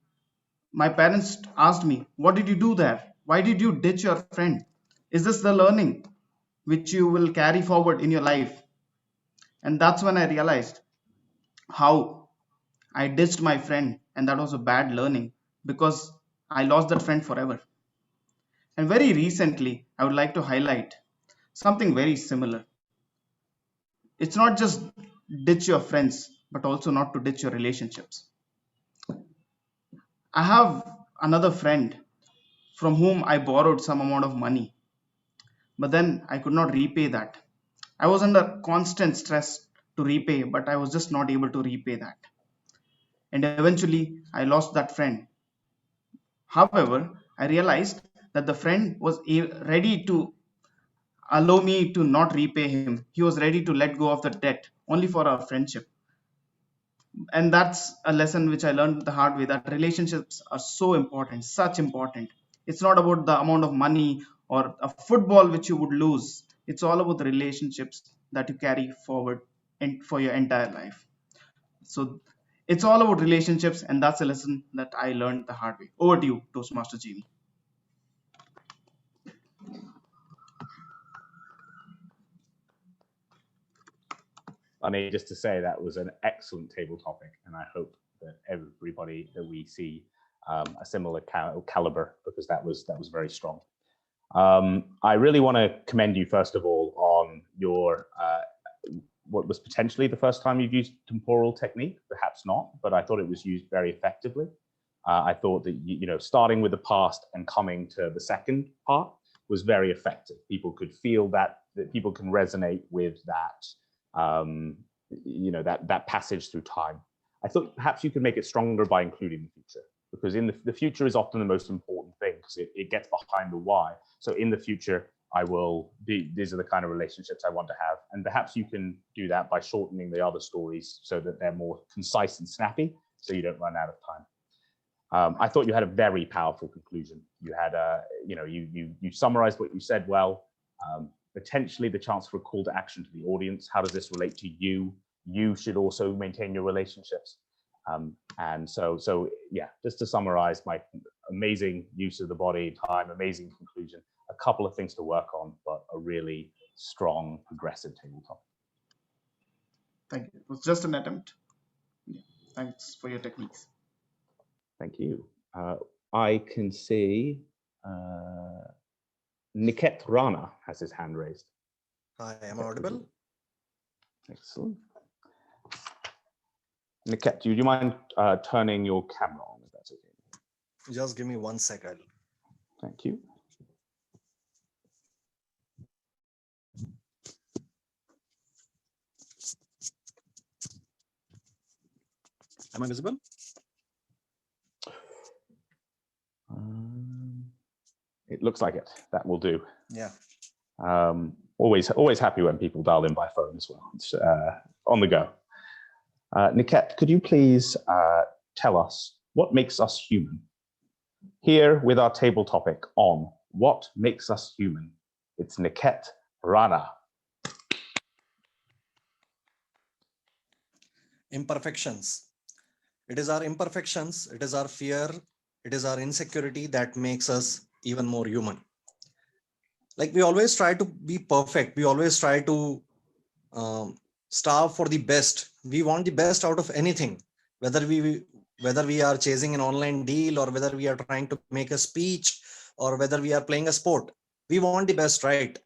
S5: my parents asked me, what did you do there? Why did you ditch your friend? Is this the learning which you will carry forward in your life? And that's when I realized how I ditched my friend, and that was a bad learning because I lost that friend forever. And very recently, I would like to highlight something very similar. It's not just ditch your friends, but also not to ditch your relationships. I have another friend from whom I borrowed some amount of money, but then I could not repay that. I was under constant stress to repay, but I was just not able to repay that. And eventually, I lost that friend. However, I realized that the friend was ready to allow me to not repay him. He was ready to let go of the debt only for our friendship. And that's a lesson which I learned the hard way, that relationships are so important, such important. It's not about the amount of money or a football which you would lose. It's all about the relationships that you carry forward for your entire life. So it's all about relationships, and that's a lesson that I learned the hard way. Over to you, Toastmaster Jamie.
S4: I mean, just to say that was an excellent table topic, and I hope that everybody that we see a similar caliber, because that was very strong. I really want to commend you first of all on your what was potentially the first time you've used temporal technique, perhaps not, but I thought it was used very effectively. I thought that starting with the past and coming to the second part was very effective. People could feel that people can resonate with that. That passage through time. I thought perhaps you could make it stronger by including the future, because in the future is often the most important thing, because it gets behind the why. So in the future, these are the kind of relationships I want to have. And perhaps you can do that by shortening the other stories so that they're more concise and snappy, so you don't run out of time. I thought you had a very powerful conclusion. You had you summarized what you said well. Potentially the chance for a call to action to the audience. How does this relate to you? You should also maintain your relationships. And so yeah, just to summarize my amazing use of the body, time, amazing conclusion, a couple of things to work on, but a really strong, progressive tabletop.
S5: Thank you. It was just an attempt. Yeah. Thanks for your techniques.
S4: Thank you. I can see Niket Rana has his hand raised.
S6: Hi, am I audible?
S4: Excellent. Niket, do you mind turning your camera on, if that's okay?
S6: Just give me 1 second.
S4: Thank you.
S6: Am I visible?
S4: It looks like it. That will do.
S6: Yeah.
S4: Always happy when people dial in by phone as well. It's on the go. Niket, could you please tell us what makes us human? Here with our table topic on what makes us human. It's Niket Rana.
S6: Imperfections. It is our imperfections, it is our fear, it is our insecurity that makes us even more human. Like, we always try to be perfect. We always try to starve for the best. We want the best out of anything, whether we are chasing an online deal, or whether we are trying to make a speech, or whether we are playing a sport. We want the best, right?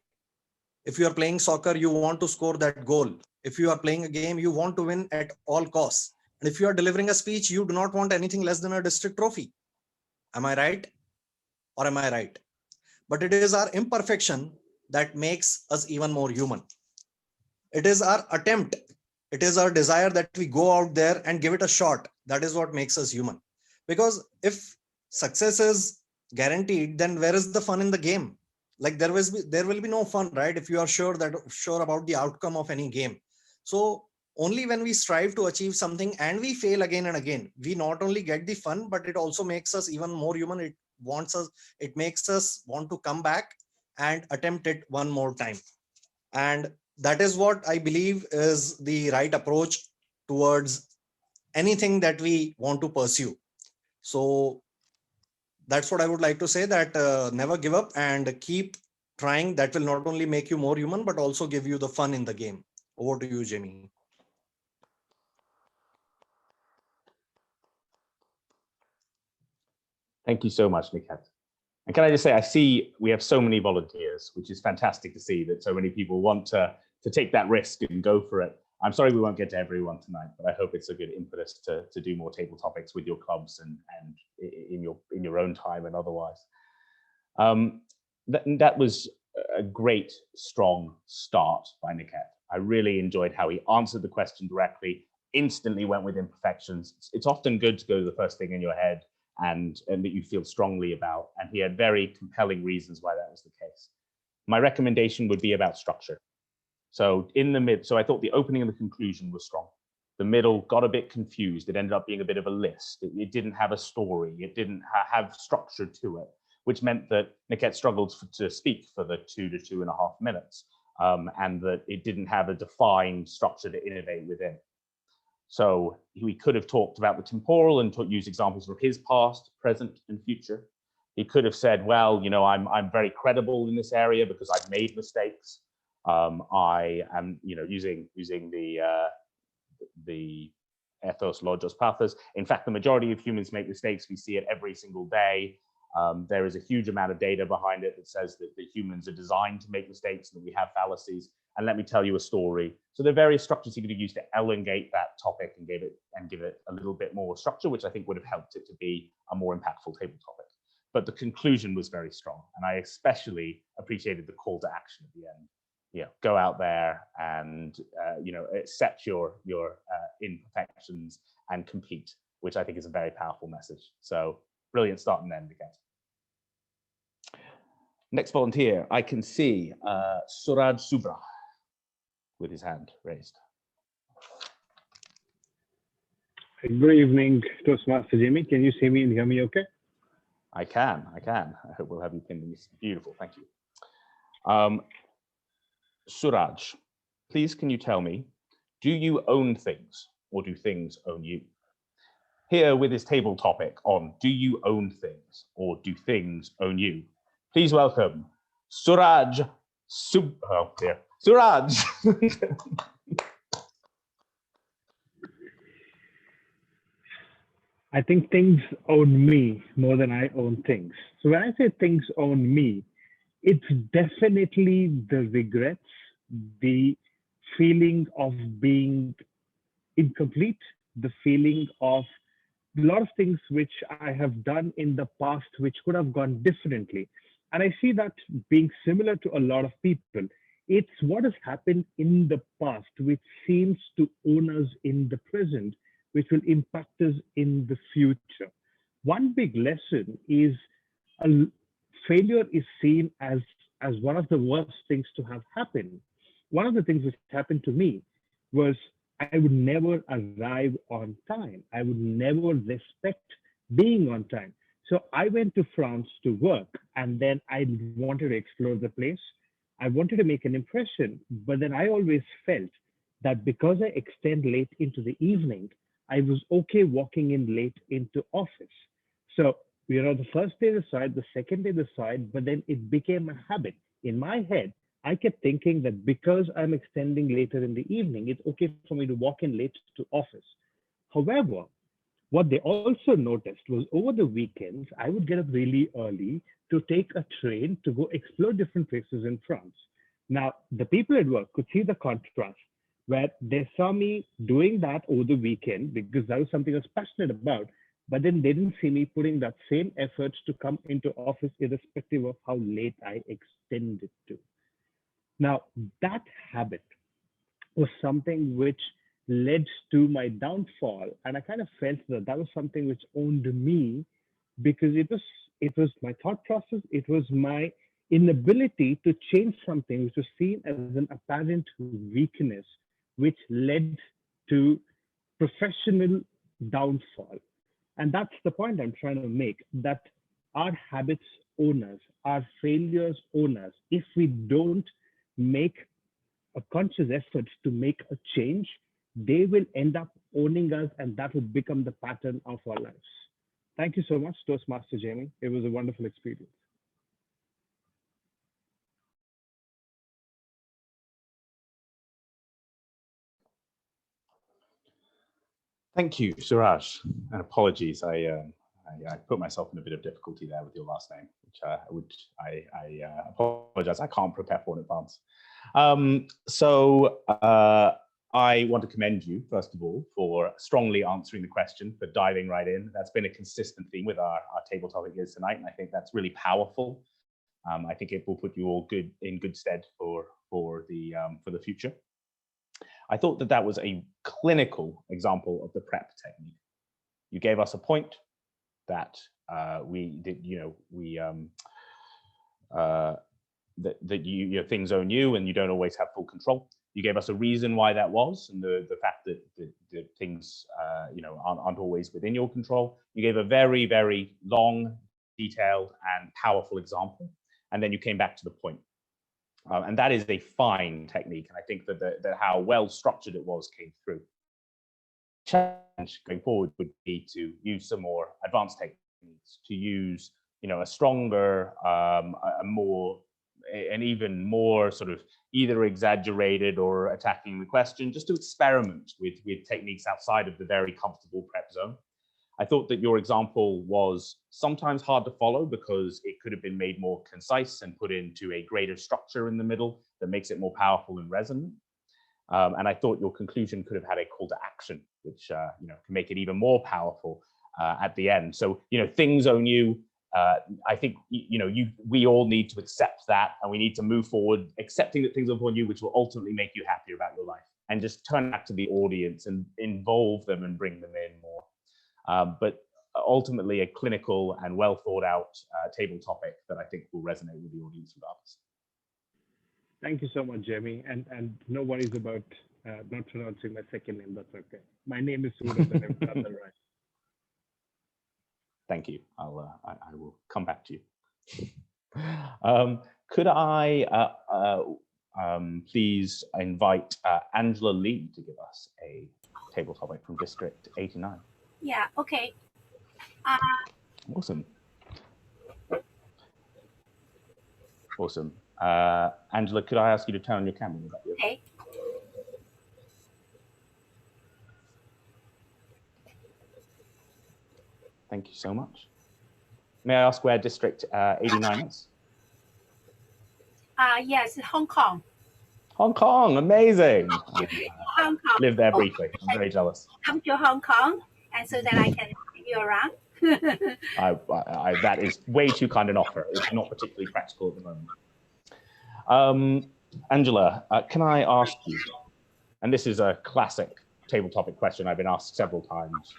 S6: If you are playing soccer, you want to score that goal. If you are playing a game, you want to win at all costs. And if you are delivering a speech, you do not want anything less than a district trophy. Am I right? Or am I right? But it is our imperfection that makes us even more human. It is our attempt. It is our desire that we go out there and give it a shot. That is what makes us human. Because if success is guaranteed, then where is the fun in the game? Like, there will be no fun, right? If you are sure about the outcome of any game. So only when we strive to achieve something and we fail again and again, we not only get the fun, but it also makes us even more human. It makes us want to come back and attempt it one more time. And that is what I believe is the right approach towards anything that we want to pursue. So that's what I would like to say, that never give up and keep trying. That will not only make you more human, but also give you the fun in the game. Over to you, Jamie.
S4: Thank you so much, Niket. And can I just say, I see we have so many volunteers, which is fantastic to see that so many people want to take that risk and go for it. I'm sorry we won't get to everyone tonight, but I hope it's a good impetus to do more table topics with your clubs and in your own time and otherwise. That was a great, strong start by Niket. I really enjoyed how he answered the question directly, instantly went with imperfections. It's often good to go to the first thing in your head and that you feel strongly about. And he had very compelling reasons why that was the case. My recommendation would be about structure. So so I thought the opening and the conclusion was strong. The middle got a bit confused. It ended up being a bit of a list. It didn't have a story. It didn't have structure to it, which meant that Niket struggled to speak for the 2 to 2.5 minutes, and that it didn't have a defined structure to innovate within. So we could have talked about the temporal and used examples from his past, present, and future. He could have said, well, I'm very credible in this area because I've made mistakes. I am, using the Ethos, Logos, Pathos. In fact, the majority of humans make mistakes. We see it every single day. There is a huge amount of data behind it that says that the humans are designed to make mistakes and that we have fallacies. And let me tell you a story. So there are various structures you could use to elongate that topic and give it a little bit more structure, which I think would have helped it to be a more impactful table topic. But the conclusion was very strong. And I especially appreciated the call to action at the end. Go out there and accept your imperfections and compete, which I think is a very powerful message. So brilliant start and end again. Next volunteer, I can see Suraj Subra with his hand raised.
S7: Good evening, Toastmaster Jamie. Can you see me and hear me okay?
S4: I can. I hope we'll have you pinned in this. Beautiful, thank you. Suraj, please can you tell me, do you own things or do things own you? Here with his table topic on do you own things or do things own you? Please welcome Suraj Suraj.
S7: I think things own me more than I own things. So when I say things own me, it's definitely the regrets, the feeling of being incomplete, the feeling of a lot of things which I have done in the past which could have gone differently. And I see that being similar to a lot of people. It's what has happened in the past which seems to own us in the present, which will impact us in the future. One big lesson is failure is seen as one of the worst things to have happened. One of the things which happened to me was I would never arrive on time. I would never respect being on time. So I went to France to work, and then I wanted to explore the place. I wanted to make an impression, but then I always felt that because I extend late into the evening, I was okay walking in late into office. So, the first day aside, the second day aside, but then it became a habit. In my head, I kept thinking that because I'm extending later in the evening, it's okay for me to walk in late to office. However, what they also noticed was over the weekends, I would get up really early to take a train to go explore different places in France. Now, the people at work could see the contrast where they saw me doing that over the weekend because that was something I was passionate about. But then they didn't see me putting that same effort to come into office irrespective of how late I extended to. Now, that habit was something which led to my downfall. And I kind of felt that that was something which owned me because it was my thought process. It was my inability to change something which was seen as an apparent weakness, which led to professional downfall. And that's the point I'm trying to make, that our habits own us, our failures own us. If we don't make a conscious effort to make a change, they will end up owning us, and that will become the pattern of our lives. Thank you so much, Toastmaster Jamie. It was a wonderful experience.
S4: Thank you, Suraj. And apologies, I I put myself in a bit of difficulty there with your last name, which I apologize. I can't prepare for in advance. I want to commend you, first of all, for strongly answering the question, for diving right in. That's been a consistent theme with our table topic is tonight, and I think that's really powerful. I think it will put you all in good stead for the future. I thought that was a clinical example of the prep technique. You gave us a point that things own you and you don't always have full control. You gave us a reason why that was, and the fact that things aren't always within your control. You gave a very, very long, detailed, and powerful example, and then you came back to the point. And that is a fine technique, and I think that how well structured it was came through. Challenge going forward would be to use some more advanced techniques, to use a stronger, an even more sort of either exaggerated or attacking the question, just to experiment with techniques outside of the very comfortable prep zone. I thought that your example was sometimes hard to follow because it could have been made more concise and put into a greater structure in the middle that makes it more powerful and resonant. And I thought your conclusion could have had a call to action, which can make it even more powerful at the end. So things own you. I think we all need to accept that, and we need to move forward, accepting that things own you, which will ultimately make you happier about your life, and just turn back to the audience and involve them and bring them in more. But ultimately, a clinical and well thought out table topic that I think will resonate with the audience regardless.
S7: Thank you so much, Jamie, and no worries about not pronouncing my second name. That's okay. My name is Suraj, and I've done that right.
S4: Thank you. I will come back to you. Could I please invite Angela Lee to give us a table topic from District 89?
S8: Yeah, okay.
S4: Awesome. Awesome. Angela, could I ask you to turn on your camera?
S8: Okay.
S4: Thank you so much. May I ask where District 89 is?
S8: Yes, Hong Kong.
S4: Hong Kong, amazing.
S8: Hong Kong.
S4: Live there briefly. I'm very jealous.
S8: Come to Hong Kong, and so that I can take you around.
S4: That is way too kind an offer. It's not particularly practical at the moment. Angela, can I ask you, and this is a classic table topic question I've been asked several times,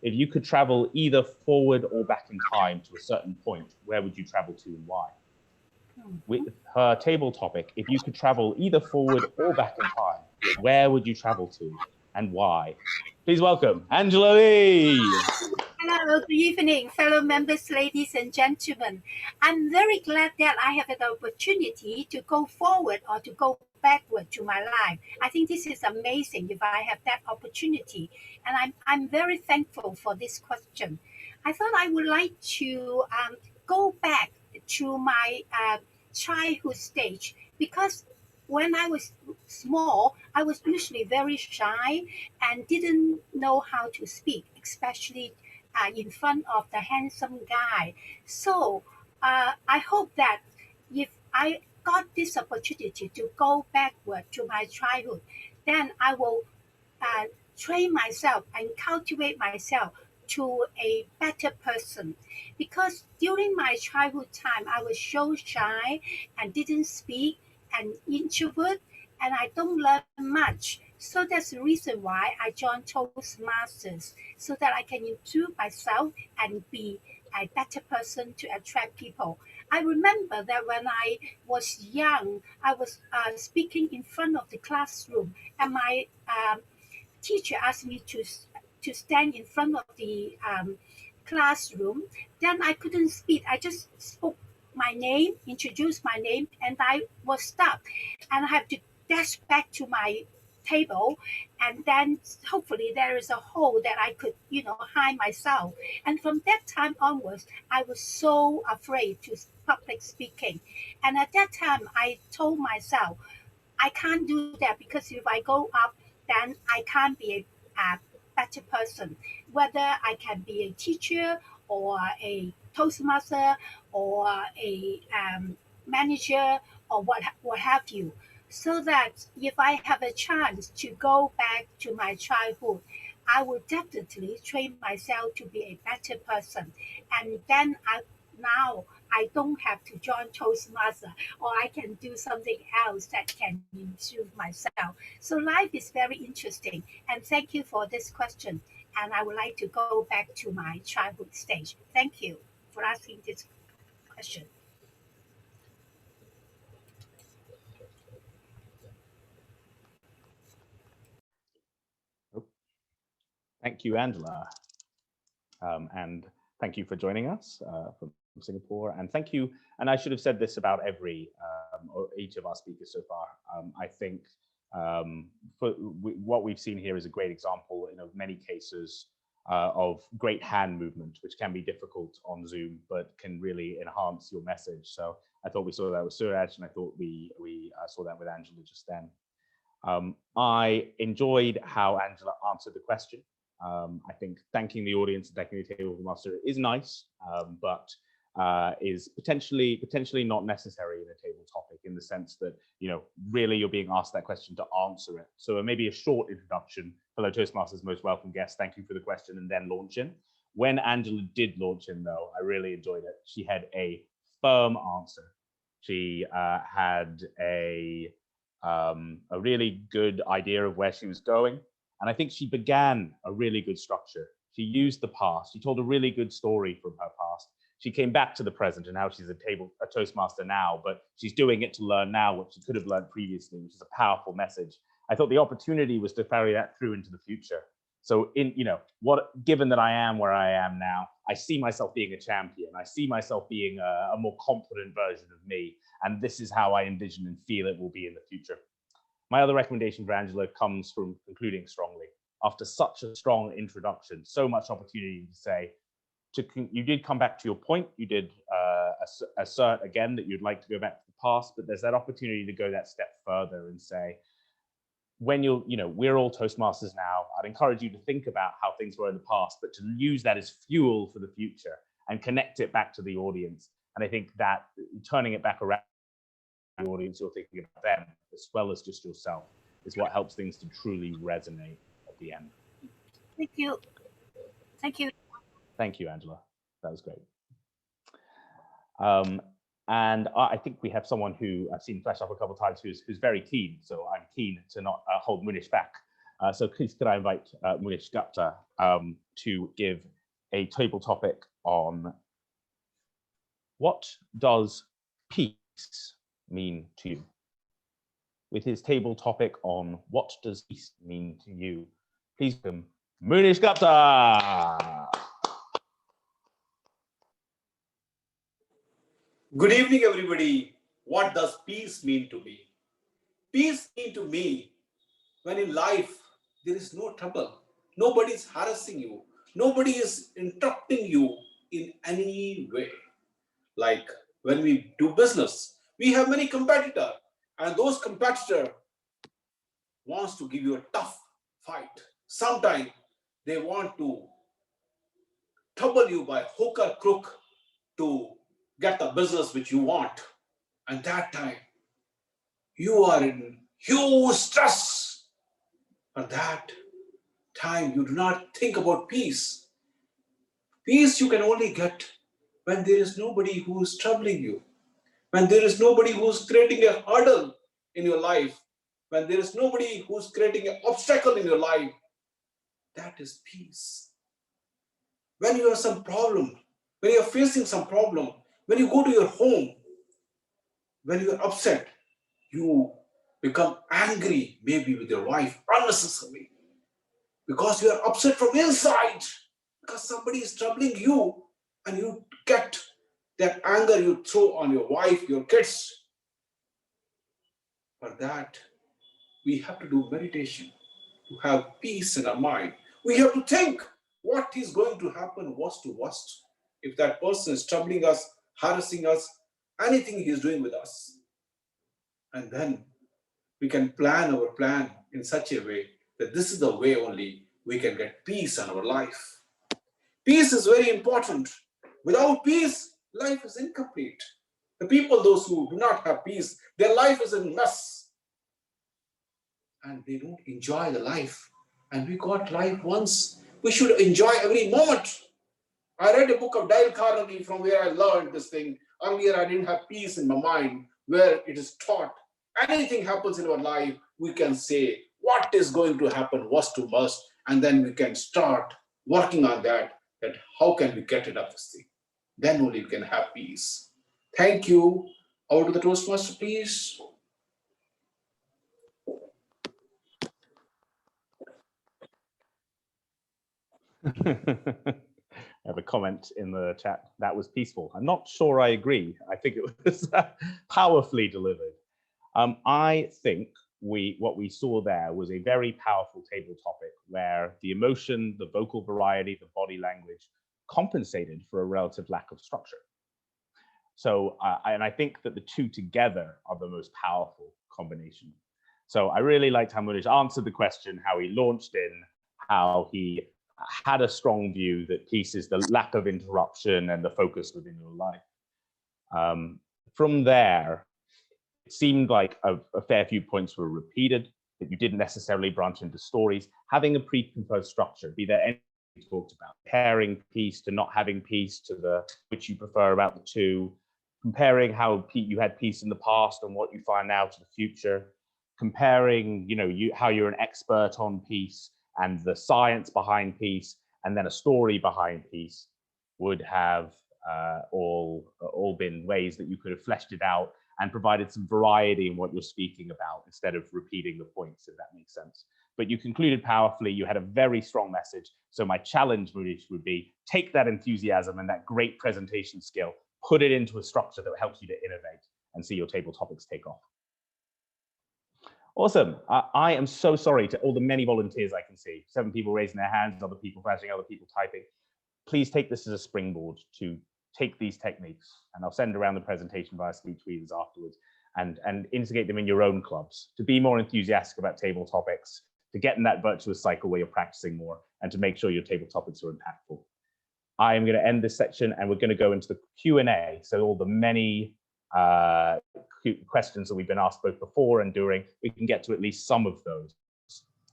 S4: if you could travel either forward or back in time to a certain point, where would you travel to and why? With her table topic, if you could travel either forward or back in time, where would you travel to and why? Please welcome Angela Lee.
S8: Hello, good evening, fellow members, ladies and gentlemen. I'm very glad that I have an opportunity to go forward or to go backward to my life. I think this is amazing if I have that opportunity. And I'm very thankful for this question. I thought I would like to go back to my childhood stage, because when I was small, I was usually very shy and didn't know how to speak, especially in front of the handsome guy. So I hope that if I got this opportunity to go backward to my childhood, then I will train myself and cultivate myself to a better person. Because during my childhood time, I was so shy and didn't speak and introvert, and I don't learn much. So that's the reason why I joined Toastmasters, so that I can improve myself and be a better person to attract people. I remember that when I was young, I was speaking in front of the classroom, and my teacher asked me to stand in front of the classroom. Then I couldn't speak. I just spoke my name, introduced my name, and I was stuck. And I have to dash back to my table, and then hopefully there is a hole that I could, hide myself. And from that time onwards, I was so afraid to public speaking. And at that time, I told myself, I can't do that, because if I go up, then I can't be a better person. Whether I can be a teacher or a Toastmaster or a manager or what have you, so that if I have a chance to go back to my childhood, I will definitely train myself to be a better person. And then now I don't have to join Toastmaster, or I can do something else that can improve myself. So life is very interesting. And thank you for this question. And I would like to go back to my childhood stage. Thank you for asking this question.
S4: Thank you, Angela. And thank you for joining us from Singapore. And thank you, and I should have said this about or each of our speakers so far. I think what we've seen here is a great example in many cases of great hand movement, which can be difficult on Zoom, but can really enhance your message. So I thought we saw that with Suraj, and I thought we saw that with Angela just then. I enjoyed how Angela answered the question. I think thanking the audience and thanking the table master is nice, but is potentially not necessary in a table topic, in the sense that really you're being asked that question to answer it. So maybe a short introduction, fellow Toastmasters, most welcome guests, thank you for the question, and then launch in. When Angela did launch in, though, I really enjoyed it. She had a firm answer. She had a really good idea of where she was going. And I think she began a really good structure. She used the past. She told a really good story from her past. She came back to the present and how she's a Toastmaster now, but she's doing it to learn now what she could have learned previously, which is a powerful message. I thought the opportunity was to carry that through into the future. So given that I am where I am now, I see myself being a champion. I see myself being a more confident version of me. And this is how I envision and feel it will be in the future. My other recommendation for Angela comes from concluding strongly. After such a strong introduction, so much opportunity to say, you did come back to your point. You did assert again that you'd like to go back to the past, but there's that opportunity to go that step further and say, we're all Toastmasters now. I'd encourage you to think about how things were in the past, but to use that as fuel for the future and connect it back to the audience. And I think that turning it back around the audience, you're thinking about them as well as just yourself, is what helps things to truly resonate at the end.
S8: Thank you. Thank you.
S4: Thank you, Angela. That was great. And I think we have someone who I've seen flash up a couple of times who's very keen. So I'm keen to not hold Munish back. So please could I invite Munish Gupta to give a table topic on what does peace mean to you? With his table topic on what does peace mean to you, please welcome Munish Gupta.
S9: Good evening, everybody. What does peace mean to me? Peace mean to me when in life there is no trouble. Nobody is harassing you. Nobody is interrupting you in any way. Like when we do business, we have many competitors, and those competitors wants to give you a tough fight. Sometimes they want to trouble you by hook or crook to get the business which you want. And that time, you are in huge stress. At that time, you do not think about peace. Peace you can only get when there is nobody who is troubling you, when there is nobody who is creating a hurdle in your life, when there is nobody who is creating an obstacle in your life. That is peace. When you have some problem, when you are facing some problem, when you go to your home, when you are upset, you become angry, maybe with your wife, unnecessarily, because you are upset from inside, because somebody is troubling you, and you get that anger you throw on your wife, your kids. For that, we have to do meditation to have peace in our mind. We have to think what is going to happen worst to worst. If that person is troubling us, harassing us, anything he is doing with us. And then we can plan our plan in such a way that this is the way only we can get peace in our life. Peace is very important. Without peace, life is incomplete. The people, those who do not have peace, their life is a mess. And they don't enjoy the life. And we got life once. We should enjoy every moment. I read a book of Dale Carnegie from where I learned this thing. Earlier, I didn't have peace in my mind, where it is taught. Anything happens in our life, we can say what is going to happen, worst to worst, and then we can start working on that how can we get rid of this thing? Then only we can have peace. Thank you. Over to the Toastmaster, please.
S4: I have a comment in the chat. That was peaceful. I'm not sure I agree. I think it was powerfully delivered. I think what we saw there was a very powerful table topic where the emotion, the vocal variety, the body language compensated for a relative lack of structure. So, and I think that the two together are the most powerful combination. So I really liked how Munish answered the question, how he launched in, how he had a strong view that peace is the lack of interruption and the focus within your life. From there, it seemed like a fair few points were repeated, that you didn't necessarily branch into stories. Having a pre-composed structure, be there anything you talked about, comparing peace to not having peace, to the which you prefer about the two, comparing how you had peace in the past and what you find now to the future, comparing, how you're an expert on peace and the science behind peace, and then a story behind peace would have all been ways that you could have fleshed it out and provided some variety in what you're speaking about instead of repeating the points, if that makes sense. But you concluded powerfully, you had a very strong message. So my challenge, Munish, would be take that enthusiasm and that great presentation skill, put it into a structure that helps you to innovate and see your table topics take off. Awesome. I am so sorry to all the many volunteers I can see. 7 people raising their hands, other people flashing, other people typing. Please take this as a springboard to take these techniques, and I'll send around the presentation via speech readers afterwards, and integrate them in your own clubs to be more enthusiastic about table topics, to get in that virtuous cycle where you're practicing more, and to make sure your table topics are impactful. I am going to end this section and we're going to go into the Q&A. So all the many questions that we've been asked both before and during, we can get to at least some of those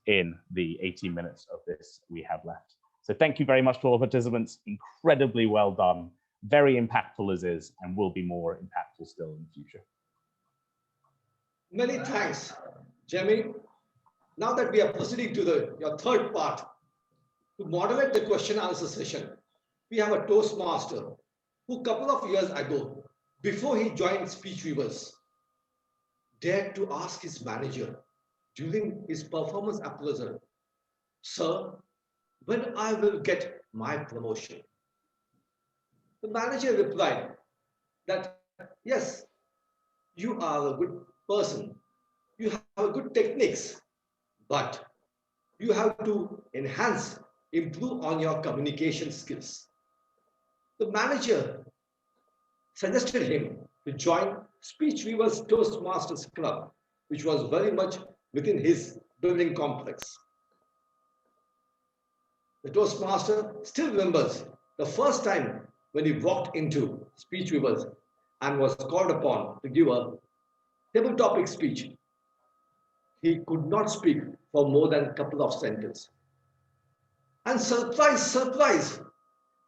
S4: in the 18 minutes of this we have left. So thank you very much to all participants. Incredibly well done. Very impactful as is, and will be more impactful still in the future.
S3: Many thanks, Jamie. Now that we are proceeding to your third part, to moderate the question answer session, we have a Toastmaster who a couple of years ago, before he joined Speech Weavers, dared to ask his manager during his performance appraisal, "Sir, when I will get my promotion?" The manager replied that, "Yes, you are a good person, you have good techniques, but you have to improve on your communication skills." The manager suggested him to join Speech Weavers Toastmasters Club, which was very much within his building complex. The Toastmaster still remembers the first time when he walked into Speech Weavers and was called upon to give a table topic speech. He could not speak for more than a couple of sentences. And surprise,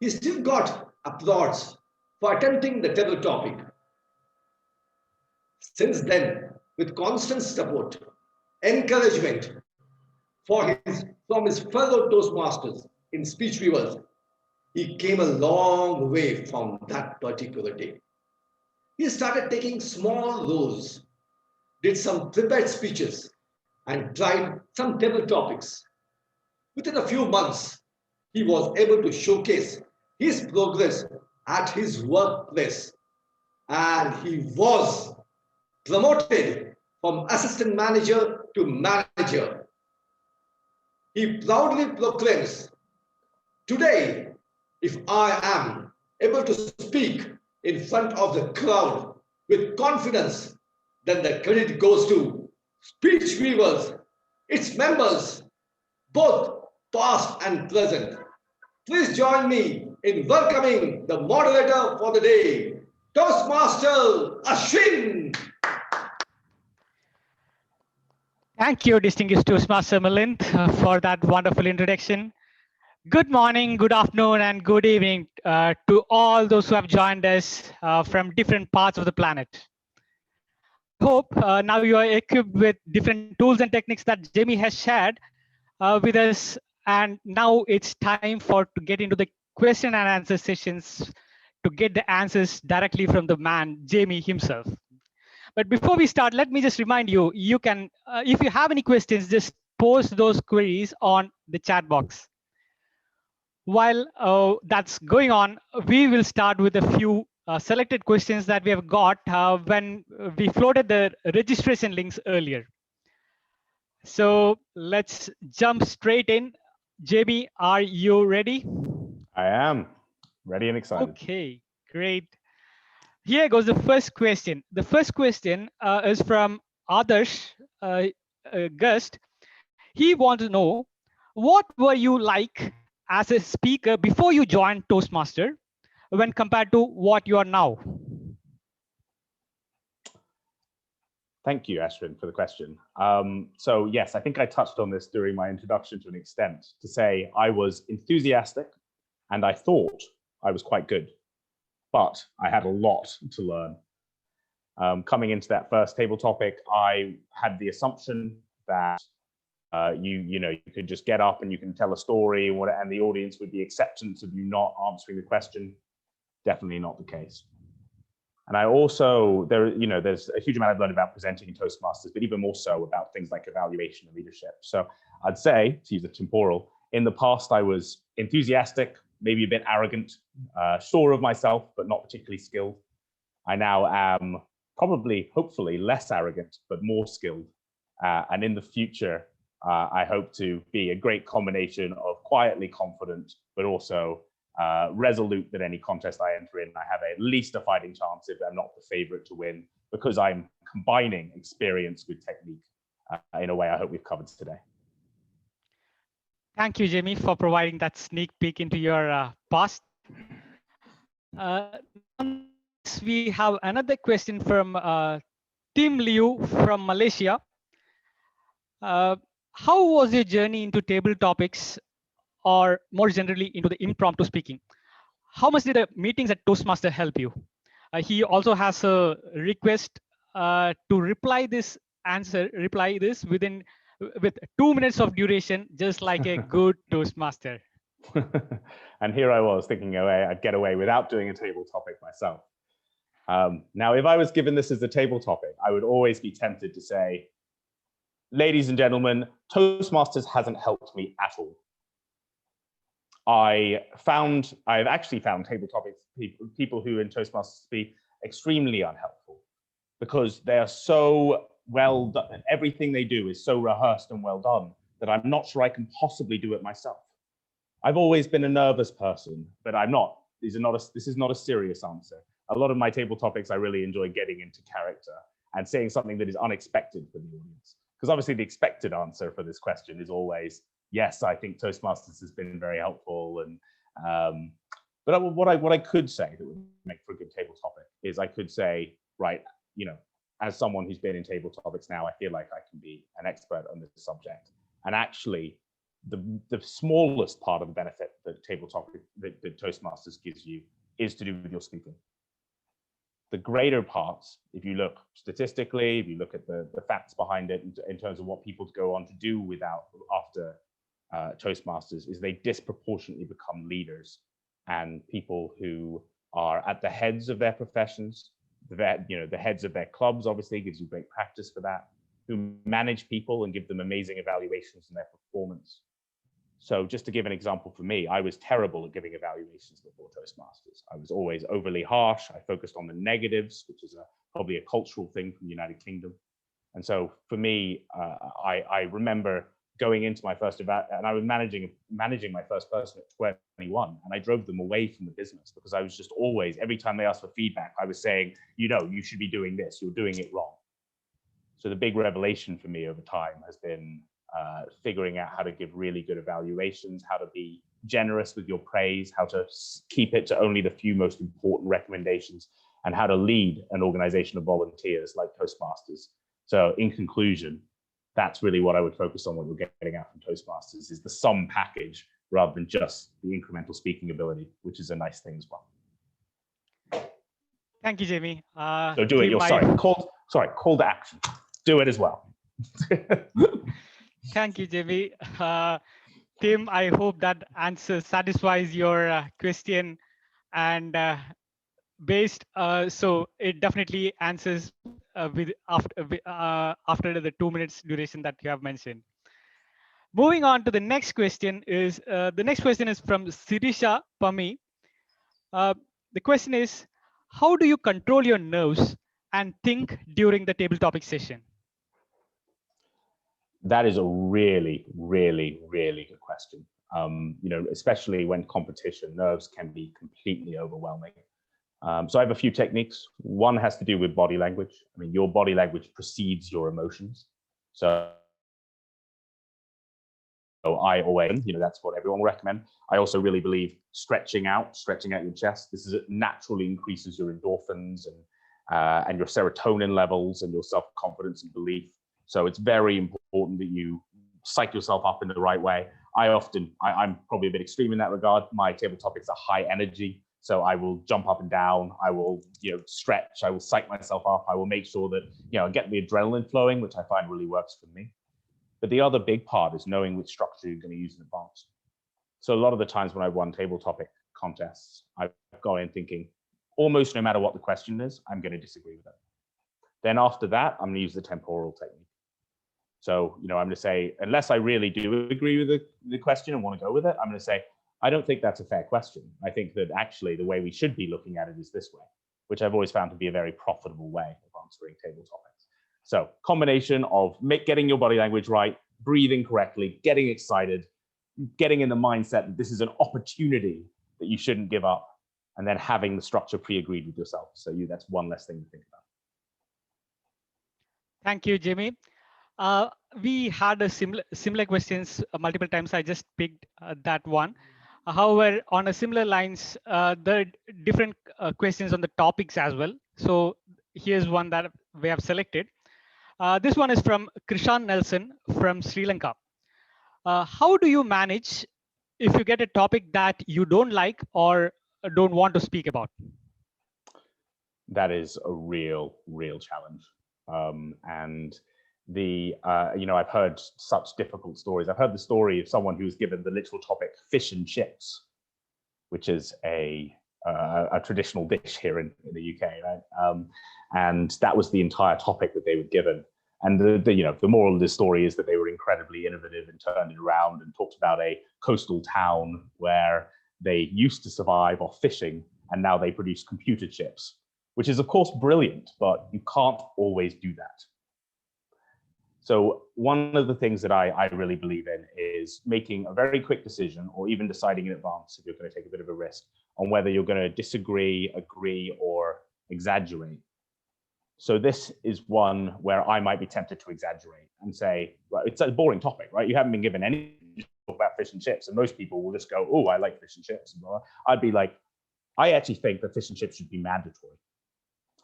S3: he still got applause for attempting the table topic. Since then, with constant support, encouragement from his fellow Toastmasters in Speech Weavers, he came a long way from that particular day. He started taking small roles, did some prepared speeches, and tried some table topics. Within a few months, he was able to showcase his progress at his workplace, and he was promoted from assistant manager to manager. He proudly proclaims, "Today, if I am able to speak in front of the crowd with confidence, then the credit goes to Speech Weavers, its members, both past and present." Please join me in welcoming the moderator for the day, Toastmaster Ashwin.
S10: Thank you, distinguished Toastmaster Milind, for that wonderful introduction. Good morning, good afternoon, and good evening to all those who have joined us from different parts of the planet. I hope now you are equipped with different tools and techniques that Jamie has shared with us, and now it's time to get into the question and answer sessions to get the answers directly from the man, Jamie himself. But before we start, let me just remind you, you can, if you have any questions, just post those queries on the chat box. While that's going on, we will start with a few selected questions that we have got when we floated the registration links earlier. So let's jump straight in. Jamie, are you ready?
S4: I am ready and excited.
S10: Okay, great. Here goes the first question. The first question is from Adarsh Gust. He wants to know, what were you like as a speaker before you joined Toastmaster when compared to what you are now?
S4: Thank you, Ashwin, for the question. So yes, I think I touched on this during my introduction to an extent, to say I was enthusiastic and I thought I was quite good, but I had a lot to learn. Coming into that first table topic, I had the assumption that you could just get up and you can tell a story and the audience would be acceptance of you not answering the question. Definitely not the case. And I also, there's a huge amount I've learned about presenting in Toastmasters, but even more so about things like evaluation and leadership. So I'd say, to use the temporal, in the past I was enthusiastic, maybe a bit arrogant, sure of myself, but not particularly skilled. I now am probably, hopefully, less arrogant, but more skilled. And in the future, I hope to be a great combination of quietly confident, but also resolute that any contest I enter in, I have at least a fighting chance if I'm not the favorite to win, because I'm combining experience with technique in a way I hope we've covered today.
S10: Thank you, Jamie, for providing that sneak peek into your past. We have another question from Tim Liu from Malaysia. How was your journey into table topics, or more generally into the impromptu speaking? How much did the meetings at Toastmaster help you? He also has a request to reply this with 2 minutes of duration, just like a good Toastmaster.
S4: And here I was thinking I'd get away without doing a table topic myself. Now, if I was given this as a table topic, I would always be tempted to say, ladies and gentlemen, Toastmasters hasn't helped me at all. I've actually found table topics, people who in Toastmasters speak extremely unhelpful, because they are so well done, and everything they do is so rehearsed and well done that I'm not sure I can possibly do it myself. I've always been a nervous person, but I'm not. This is not a serious answer. A lot of my table topics, I really enjoy getting into character and saying something that is unexpected for the audience. Because obviously the expected answer for this question is always, yes, I think Toastmasters has been very helpful. And but what I could say that would make for a good table topic is I could say, right, as someone who's been in table topics now, I feel like I can be an expert on this subject. And actually, the smallest part of the benefit that table topic that Toastmasters gives you is to do with your speaking. The greater parts, if you look statistically, if you look at the facts behind it in terms of what people go on to do after Toastmasters, is they disproportionately become leaders and people who are at the heads of their professions. The heads of their clubs obviously gives you great practice for that, who manage people and give them amazing evaluations in their performance. So just to give an example for me, I was terrible at giving evaluations before Toastmasters. I was always overly harsh. I focused on the negatives, which is probably a cultural thing from the United Kingdom. And so for me, I remember going into my first event, and I was managing my first person at 21, and I drove them away from the business because I was just always, every time they asked for feedback, I was saying, you should be doing this, you're doing it wrong. So the big revelation for me over time has been figuring out how to give really good evaluations, how to be generous with your praise, how to keep it to only the few most important recommendations, and how to lead an organization of volunteers like Toastmasters. So in conclusion, that's really what I would focus on, what you're getting out from Toastmasters is the sum package rather than just the incremental speaking ability, which is a nice thing as well.
S10: Thank you, Jamie.
S4: So do it. You're call to action. Do it as well.
S10: Thank you, Jamie. Tim, I hope that answer satisfies your question, and so it definitely answers after the 2 minutes duration that you have mentioned. Moving on to the next question is from Sirisha Pami. The question is, how do you control your nerves and think during the table topic session?
S4: That is a really, really, really good question. Especially when competition, nerves can be completely overwhelming. So I have a few techniques. One has to do with body language. I mean, your body language precedes your emotions. So I always, that's what everyone will recommend. I also really believe stretching out your chest. Naturally increases your endorphins and your serotonin levels and your self-confidence and belief. So it's very important that you psych yourself up in the right way. I'm probably a bit extreme in that regard. My table topics are high energy. So I will jump up and down. I will, stretch. I will psych myself up. I will make sure that, get the adrenaline flowing, which I find really works for me. But the other big part is knowing which structure you're going to use in advance. So a lot of the times when I've won table topic contests, I've gone in thinking almost no matter what the question is, I'm going to disagree with it. Then after that, I'm going to use the temporal technique. So, I'm going to say, unless I really do agree with the question and want to go with it, I'm going to say, I don't think that's a fair question. I think that actually the way we should be looking at it is this way, which I've always found to be a very profitable way of answering table topics. So combination of getting your body language right, breathing correctly, getting excited, getting in the mindset that this is an opportunity that you shouldn't give up, and then having the structure pre-agreed with yourself. So that's one less thing to think about.
S10: Thank you, Jamie. We had a similar questions multiple times. I just picked that one. However, on a similar lines, there are different questions on the topics as well. So here's one that we have selected. This one is from Krishan Nelson from Sri Lanka. How do you manage if you get a topic that you don't like or don't want to speak about?
S4: That is a real challenge. And I've heard such difficult stories. I've heard the story of someone who was given the literal topic fish and chips, which is a traditional dish here in the UK, right? And that was the entire topic that they were given. And the moral of this story is that they were incredibly innovative and turned it around and talked about a coastal town where they used to survive off fishing, and now they produce computer chips, which is of course brilliant, but you can't always do that. So one of the things that I really believe in is making a very quick decision, or even deciding in advance if you're going to take a bit of a risk on whether you're going to disagree, agree, or exaggerate. So this is one where I might be tempted to exaggerate and say, well, it's a boring topic, right? You haven't been given any talk about fish and chips, and most people will just go, oh, I like fish and chips. I'd be like, I actually think that fish and chips should be mandatory.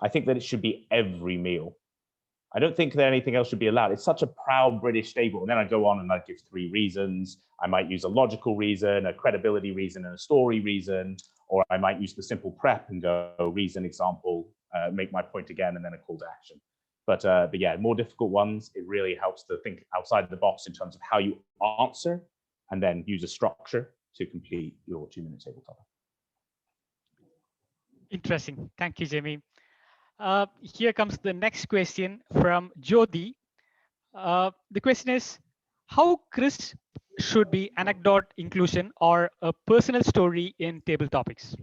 S4: I think that it should be every meal. I don't think that anything else should be allowed. It's such a proud British staple. And then I go on and I give 3 reasons. I might use a logical reason, a credibility reason, and a story reason, or I might use the simple prep and go reason, example, make my point again, and then a call to action. But yeah, more difficult ones, it really helps to think outside the box in terms of how you answer, and then use a structure to complete your 2-minute table topic.
S10: Interesting. Thank you, Jamie. Here comes the next question from Jyoti. The question is, how crisp should be anecdote inclusion or a personal story in table topics?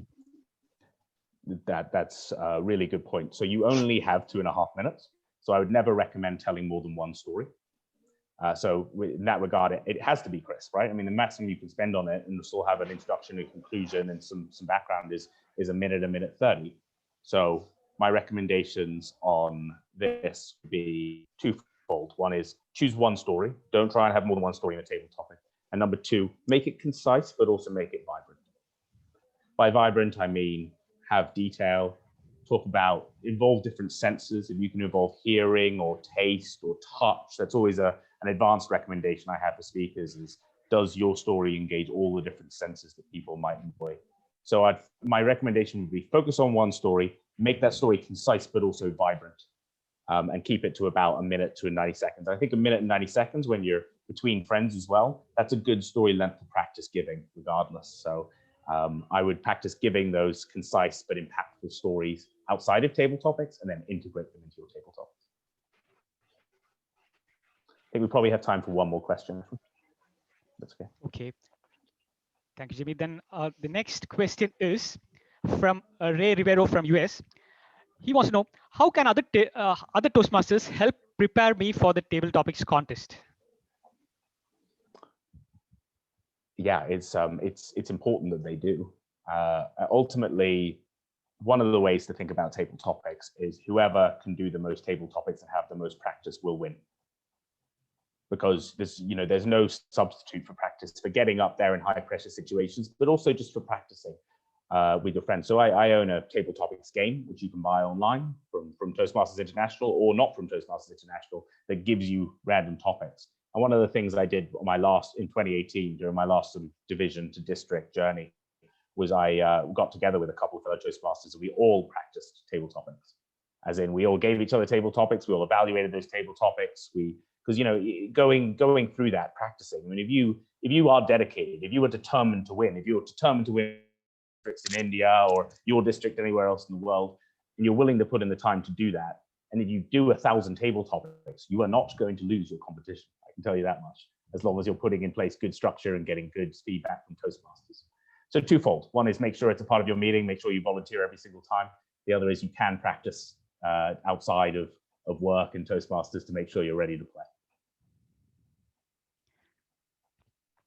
S4: That's a really good point. So you only have 2.5 minutes. So I would never recommend telling more than one story. So in that regard, it has to be crisp, right? I mean, the maximum you can spend on it and still have an introduction, a conclusion, and some background is 1 minute, 1:30. So my recommendations on this would be twofold. One is choose one story. Don't try and have more than one story in a table topic. And number two, make it concise, but also make it vibrant. By vibrant, I mean have detail, talk about, involve different senses. If you can involve hearing or taste or touch, that's always an advanced recommendation I have for speakers is, does your story engage all the different senses that people might employ? So my recommendation would be focus on one story, make that story concise, but also vibrant, and keep it to about a minute to 90 seconds. I think a minute and 90 seconds when you're between friends as well, that's a good story length to practice giving regardless. So I would practice giving those concise but impactful stories outside of table topics and then integrate them into your table topics. I think we probably have time for one more question. That's okay.
S10: Okay. Thank you, Jimmy. Then the next question is from Ray Rivero from US. He wants to know, how can other Toastmasters help prepare me for the table topics contest?
S4: Yeah, it's important that they do. Ultimately, one of the ways to think about table topics is whoever can do the most table topics and have the most practice will win. Because there's no substitute for practice, for getting up there in high pressure situations, but also just for practicing with your friends. So I own a table topics game, which you can buy online from Toastmasters International or not from Toastmasters International, that gives you random topics. And one of the things I did in 2018, during my last sort of division to district journey, was I got together with a couple of fellow Toastmasters and we all practiced table topics. As in, we all gave each other table topics, we all evaluated those table topics, because going through that, practicing. I mean, if you are dedicated, if you are determined to win, if you're determined to win districts in India or your district anywhere else in the world, and you're willing to put in the time to do that, and if you do 1,000 table topics, you are not going to lose your competition. I can tell you that much, as long as you're putting in place good structure and getting good feedback from Toastmasters. So twofold. One is make sure it's a part of your meeting, make sure you volunteer every single time. The other is you can practice outside of work and Toastmasters to make sure you're ready to play.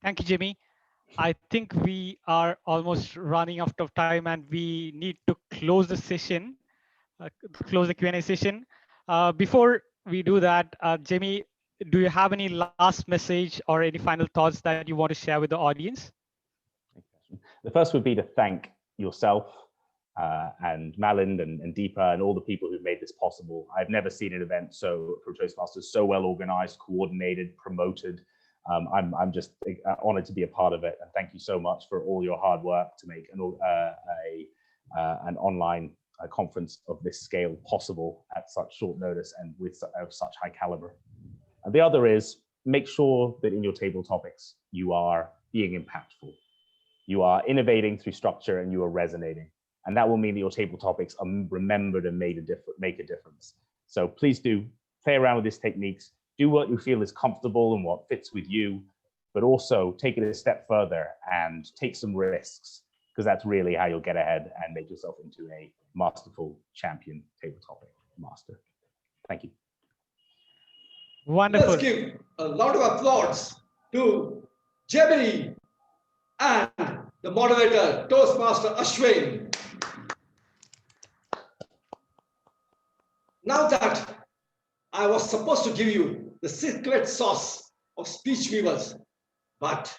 S10: Thank you, Jimmy. I think we are almost running out of time and we need to close the session, close the Q&A session. Before we do that, Jimmy, do you have any last message or any final thoughts that you want to share with the audience?
S4: The first would be to thank yourself and Malind and Deepa and all the people who've made this possible. I've never seen an event for Toastmasters so well organized, coordinated, promoted. I'm just honored to be a part of it, and thank you so much for all your hard work to make an online conference of this scale possible at such short notice and with such high caliber. And the other is, make sure that in your table topics you are being impactful, you are innovating through structure, and you are resonating, and that will mean that your table topics are remembered and make a difference. So please do play around with these techniques. Do what you feel is comfortable and what fits with you, but also take it a step further and take some risks, because that's really how you'll get ahead and make yourself into a masterful champion table topic master. Thank you.
S10: Wonderful.
S3: Let's give a lot of applause to Jimmy and the moderator, Toastmaster Ashwin. Now that I was supposed to give you the secret sauce of speech weavers, but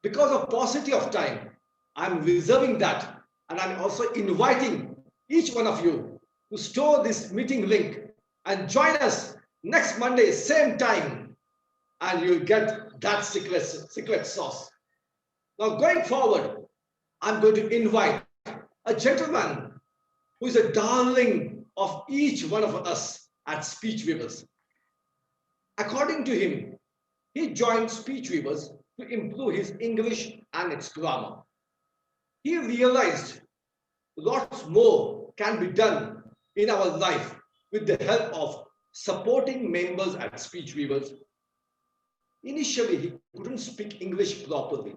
S3: because of paucity of time, I'm reserving that, and I'm also inviting each one of you to store this meeting link and join us next Monday, same time, and you'll get that secret sauce. Now, going forward, I'm going to invite a gentleman who is a darling of each one of us at Speech Weavers. According to him, he joined Speech Weavers to improve his English and its grammar. He realized lots more can be done in our life with the help of supporting members at Speech Weavers. Initially, he couldn't speak English properly.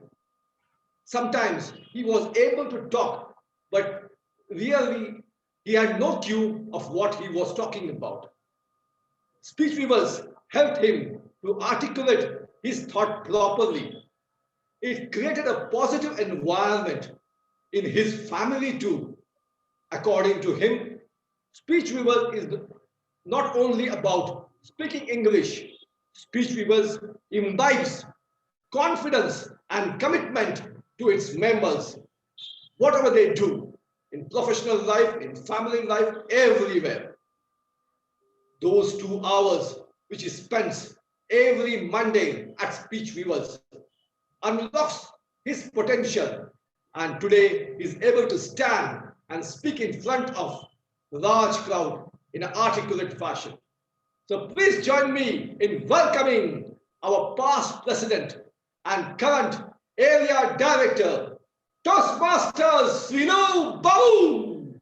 S3: Sometimes he was able to talk, but really he had no clue of what he was talking about. Speech Weavers helped him to articulate his thought properly. It created a positive environment in his family too. According to him, Speech Weaver is not only about speaking English. Speech Weavers imbibes confidence and commitment to its members, whatever they do, in professional life, in family life, everywhere. Those 2 hours which he spends every Monday at Speech Weavers unlocks his potential, and today he is able to stand and speak in front of a large crowd in an articulate fashion. So please join me in welcoming our past president and current area director, Toastmasters Srinu Babu.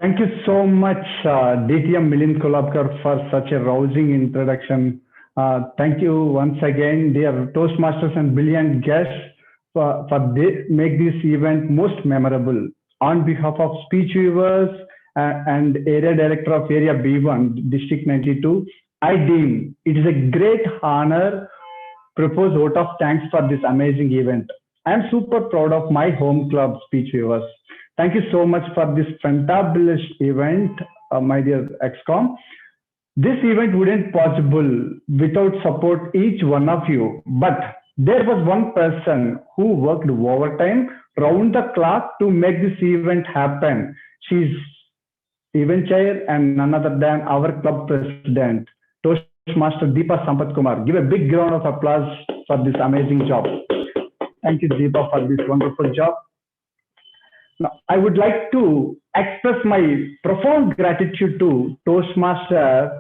S11: Thank you so much, DTM Milind Kulabkar, for such a rousing introduction. Thank you once again, dear Toastmasters and brilliant guests, for make this event most memorable. On behalf of Speech Weavers and Area Director of Area B1, District 92, I deem it is a great honor propose vote of thanks for this amazing event. I am super proud of my home club, Speech Weavers. Thank you so much for this fantabulous event, my dear XCOM. This event wouldn't possible without support each one of you, but there was one person who worked overtime round the clock to make this event happen. She's event chair and none other than our club president, Toastmaster Deepa Sampath Kumar. Give a big round of applause for this amazing job. Thank you, Deepa, for this wonderful job. Now, I would like to express my profound gratitude to Toastmaster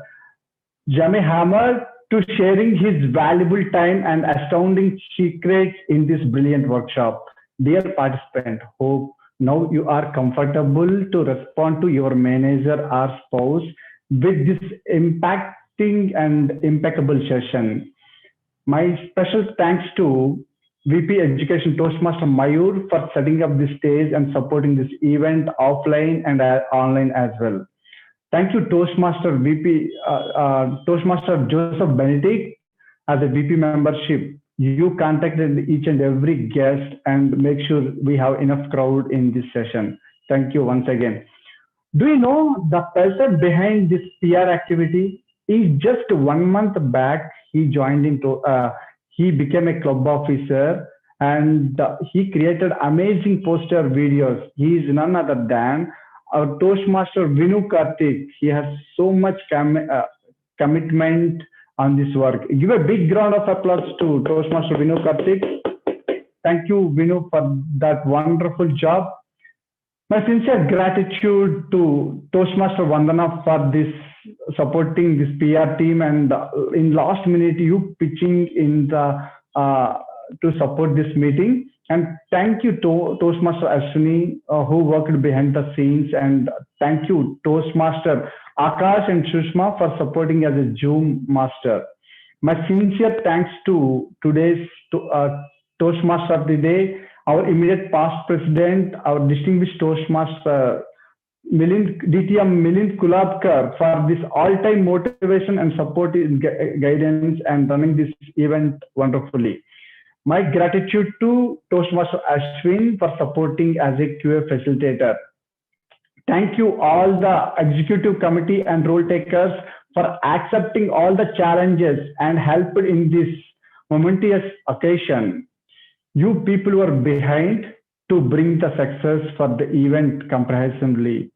S11: Jame Hamer to sharing his valuable time and astounding secrets in this brilliant workshop. Dear participant, hope now you are comfortable to respond to your manager or spouse with this impacting and impeccable session. My special thanks to VP Education Toastmaster Mayur for setting up this stage and supporting this event offline and online as well. Thank you, Toastmaster Toastmaster Joseph Benedict, as a VP membership. You contacted each and every guest and make sure we have enough crowd in this session. Thank you once again. Do you know the person behind this PR activity? Is just 1 month back, he joined into, he became a club officer and he created amazing poster videos. He is none other than our Toastmaster Vinu Karthik. He has so much commitment on this work. Give a big round of applause to Toastmaster Vinu Karthik. Thank you, Vinu, for that wonderful job. My sincere gratitude to Toastmaster Vandana for this supporting this PR team and in last minute you pitching in the to support this meeting. And thank you to Toastmaster Ashwini who worked behind the scenes, and thank you Toastmaster Akash and Shushma for supporting as a Zoom master. My sincere thanks to today's Toastmaster of the day, our immediate past president, our distinguished Toastmaster DTM Milind Kulabkar for this all-time motivation and support in guidance and running this event wonderfully. My gratitude to Toastmaster Ashwin for supporting as a QA facilitator. Thank you all the executive committee and role takers for accepting all the challenges and helped in this momentous occasion. You people were behind to bring the success for the event comprehensively.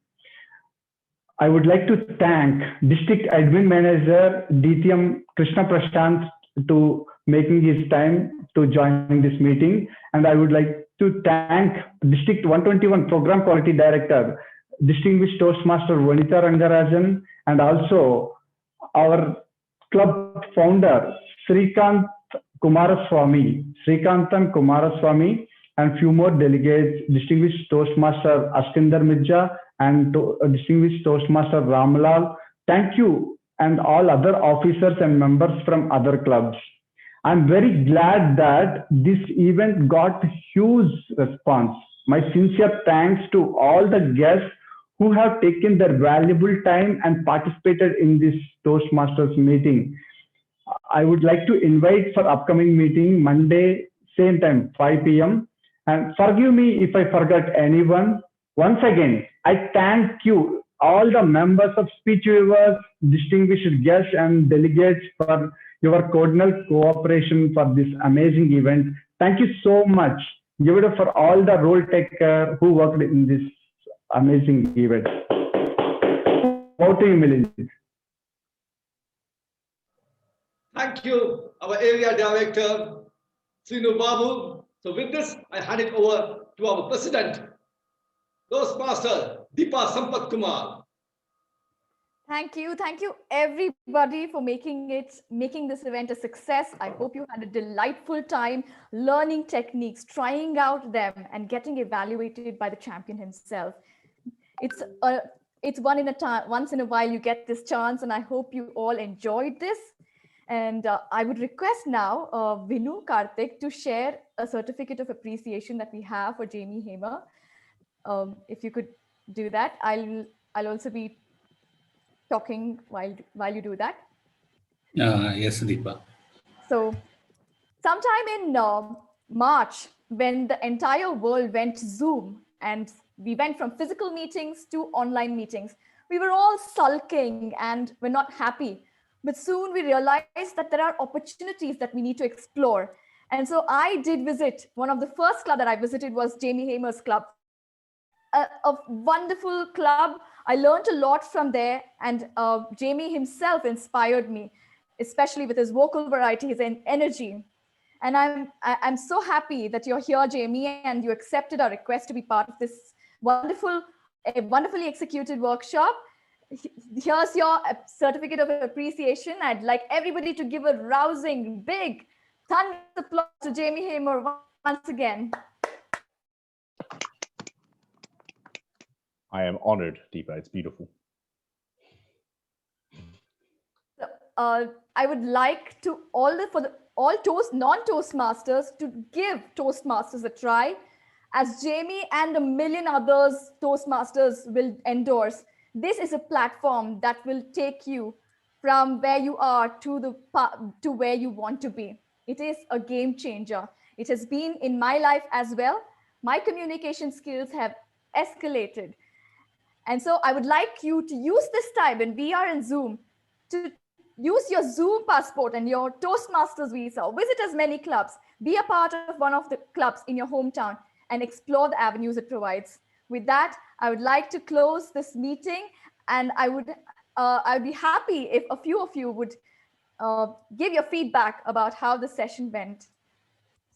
S11: I would like to thank District Admin Manager DTM Krishna Prashant to making his time to join this meeting. And I would like to thank District 121 Program Quality Director, Distinguished Toastmaster Vanita Rangarajan, and also our club founder, Srikanth Kumaraswamy, and few more delegates, Distinguished Toastmaster Askinder Mirza and Distinguished Toastmaster Ramlal. Thank you, and all other officers and members from other clubs. I'm very glad that this event got huge response. My sincere thanks to all the guests who have taken their valuable time and participated in this Toastmasters meeting. I would like to invite for upcoming meeting Monday, same time, 5 p.m. And forgive me if I forgot anyone. Once again, I thank you all the members of Speech Weavers, distinguished guests and delegates for your cordial cooperation for this amazing event. Thank you so much. Give it up for all the role taker who worked in this amazing event. Over to you, Milind.
S3: Thank you, our area director, Srinu Babu. So with this, I hand it over to our president, Toastmaster Deepa Sampat Kumar.
S2: Thank you everybody for making this event a success. I hope you had a delightful time learning techniques, trying out them, and getting evaluated by the champion himself. It's once in a while you get this chance, and I hope you all enjoyed this. And I would request now Vinu Karthik to share a certificate of appreciation that we have for Jamie Hamer. If you could do that, I'll also be talking while you do that.
S12: Yes, Deepa.
S2: So sometime in March, when the entire world went Zoom and we went from physical meetings to online meetings, we were all sulking and we're not happy. But soon we realized that there are opportunities that we need to explore. And so I did visit, one of the first club that I visited was Jamie Hamer's club. A wonderful club. I learned a lot from there, and Jamie himself inspired me, especially with his vocal variety, his energy. And I'm so happy that you're here, Jamie, and you accepted our request to be part of this wonderfully executed workshop. Here's your certificate of appreciation. I'd like everybody to give a rousing, big, thunderous applause to Jamie Hamer once again.
S4: I am honored, Deepa. It's beautiful.
S2: I would like to all non-Toastmasters to give Toastmasters a try, as Jamie and a million others Toastmasters will endorse. This is a platform that will take you from where you are to where you want to be. It is a game changer. It has been in my life as well. My communication skills have escalated. And so I would like you to use this time when we are in Zoom to use your Zoom passport and your Toastmasters visa. Visit as many clubs. Be a part of one of the clubs in your hometown and explore the avenues it provides. With that, I would like to close this meeting, and I'd be happy if a few of you would give your feedback about how the session went.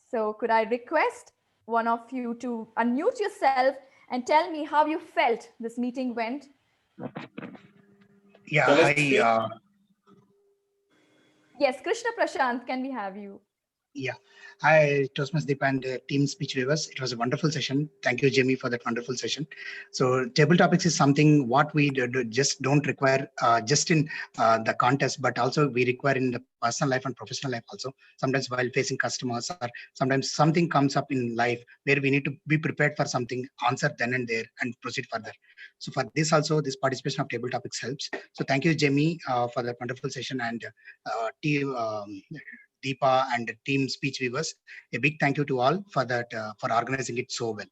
S2: So could I request one of you to unmute yourself and tell me how you felt this meeting went?
S12: Yeah,
S2: Yes, Krishna Prashant, can we have you?
S12: Yeah. Hi, Toastmasters Deepa and team Speech Weavers. It was a wonderful session. Thank you, Jamie, for that wonderful session. So table topics is something what we just don't require just in the contest, but also we require in the personal life and professional life also. Sometimes while facing customers, or sometimes something comes up in life where we need to be prepared for something, answer then and there and proceed further. So for this also, this participation of table topics helps. So thank you, Jamie, for that wonderful session, and team Deepa and team Speech Weavers. A big thank you to all for that, for organizing it so well.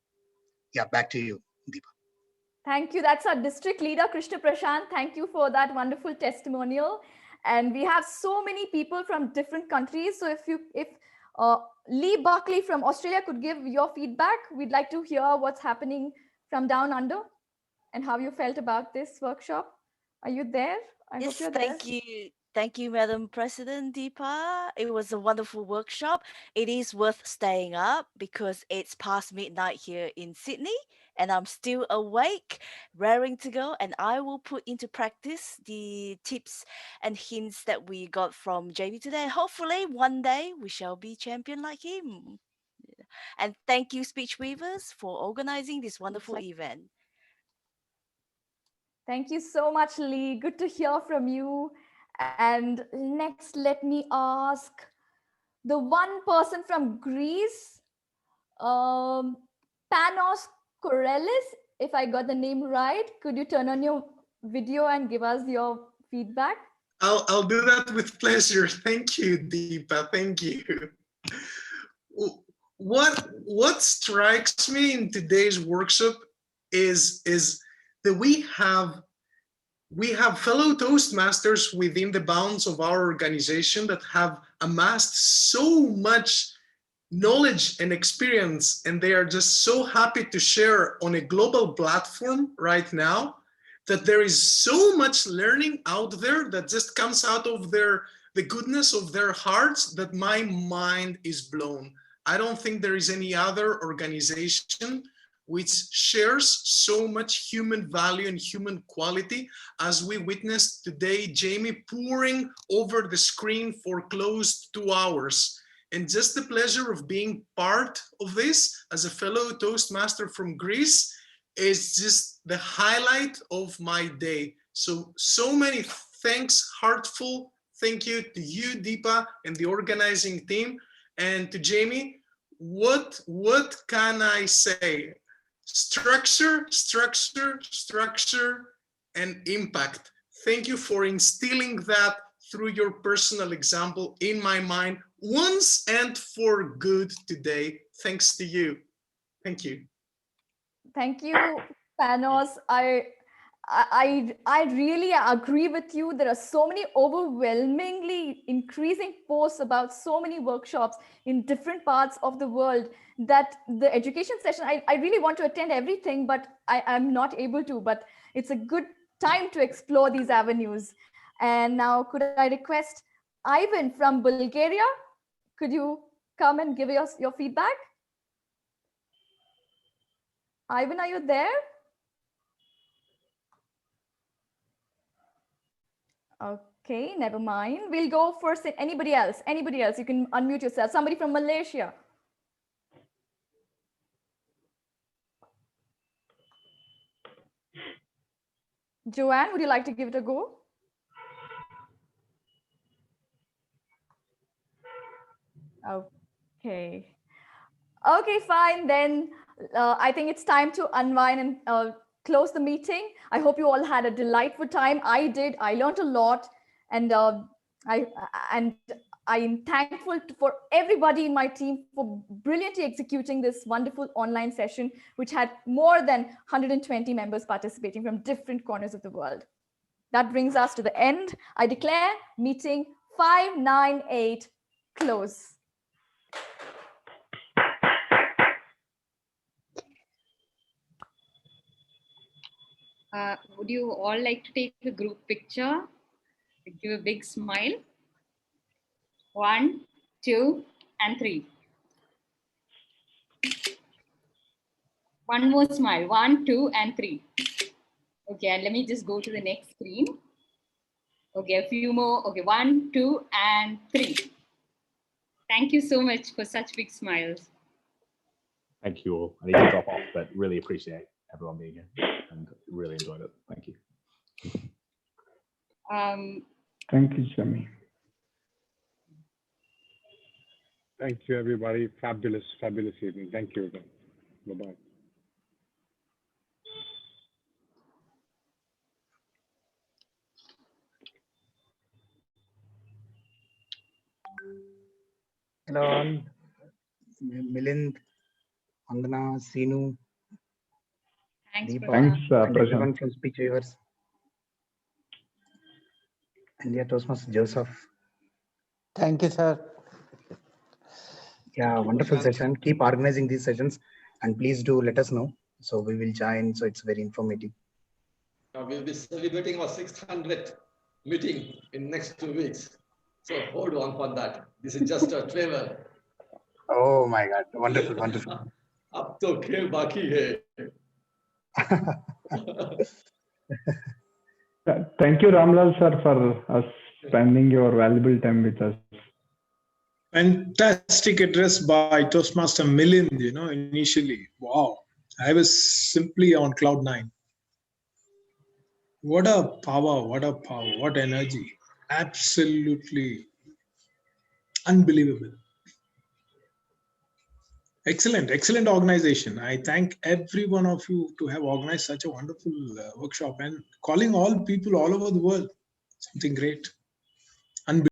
S12: Yeah, back to you, Deepa.
S2: Thank you. That's our district leader, Krishna Prashant. Thank you for that wonderful testimonial. And we have so many people from different countries. So if Lee Buckley from Australia could give your feedback, we'd like to hear what's happening from down under and how you felt about this workshop. Are you there? I
S13: Yes,
S2: hope you're
S13: thank
S2: there.
S13: you. Thank you, Madam President Deepa. It was a wonderful workshop. It is worth staying up because it's past midnight here in Sydney and I'm still awake, raring to go. And I will put into practice the tips and hints that we got from Jamie today. Hopefully one day we shall be champion like him. And thank you, Speech Weavers, for organizing this wonderful event.
S2: Thank you so much, Lee. Good to hear from you. And next, let me ask the one person from Greece, Panos Korelis, if I got the name right. Could you turn on your video and give us your feedback?
S14: I'll do that with pleasure. Thank you, Deepa. Thank you. What strikes me in today's workshop is that we have we have fellow Toastmasters within the bounds of our organization that have amassed so much knowledge and experience, and they are just so happy to share on a global platform right now, that there is so much learning out there that just comes out of the goodness of their hearts, that my mind is blown. I don't think there is any other organization which shares so much human value and human quality as we witnessed today, Jamie pouring over the screen for close to 2 hours. And just the pleasure of being part of this as a fellow Toastmaster from Greece is just the highlight of my day. So many thanks, heartful thank you to you, Deepa, and the organizing team, and to Jamie. What can I say? Structure, structure, structure, and impact. Thank you for instilling that through your personal example in my mind once and for good today. Thanks to you. Thank you.
S2: Thank you, Panos. I really agree with you. There are so many overwhelmingly increasing posts about so many workshops in different parts of the world that the education session, I really want to attend everything, but I'm not able to. But it's a good time to explore these avenues. And now could I request Ivan from Bulgaria? Could you come and give us your feedback? Ivan, are you there? Okay, never mind. We'll go for anybody else. Anybody else? You can unmute yourself. Somebody from Malaysia. Joanne, would you like to give it a go? Okay. Okay, fine. Then I think it's time to unwind and close the meeting. I hope you all had a delightful time. I did. I learned a lot, and I'm thankful for everybody in my team for brilliantly executing this wonderful online session, which had more than 120 members participating from different corners of the world. That brings us to the end. I declare meeting 598 close.
S15: Would you all like to take a group picture? Give a big smile. 1, 2, and 3. One more smile. 1, 2, and 3. Okay, and let me just go to the next screen. Okay, a few more. Okay, 1, 2, and 3. Thank you so much for such big smiles.
S4: Thank you all. I need to drop off, but really appreciate everyone being here and really enjoyed it. Thank you.
S11: Thank you, Jamie.
S7: Thank you, everybody. Fabulous, fabulous evening. Thank you again. Bye-bye.
S12: Hello all. Milind, Vandana, Seenu,
S15: Thanks,
S12: Deepa,
S11: Thanks,
S12: and everyone
S11: Prashant.
S12: from Speech Viewers. India Toastmaster Joseph.
S1: Thank you, sir.
S12: Yeah, wonderful session. Keep organizing these sessions and please do let us know. So we will join. So it's very informative.
S3: We'll be celebrating our 600th meeting in next 2 weeks. So hold on for that. This is just a trailer.
S12: Oh my God. Wonderful, wonderful.
S3: Ab to khel baki hai.
S11: Thank you, Ramlal sir, for us spending your valuable time with us.
S14: Fantastic address by Toastmaster Milind, initially. Wow. I was simply on cloud 9. What a power, what energy. Absolutely unbelievable. Excellent organization. I thank every one of you to have organized such a wonderful workshop and calling all people all over the world. Something great.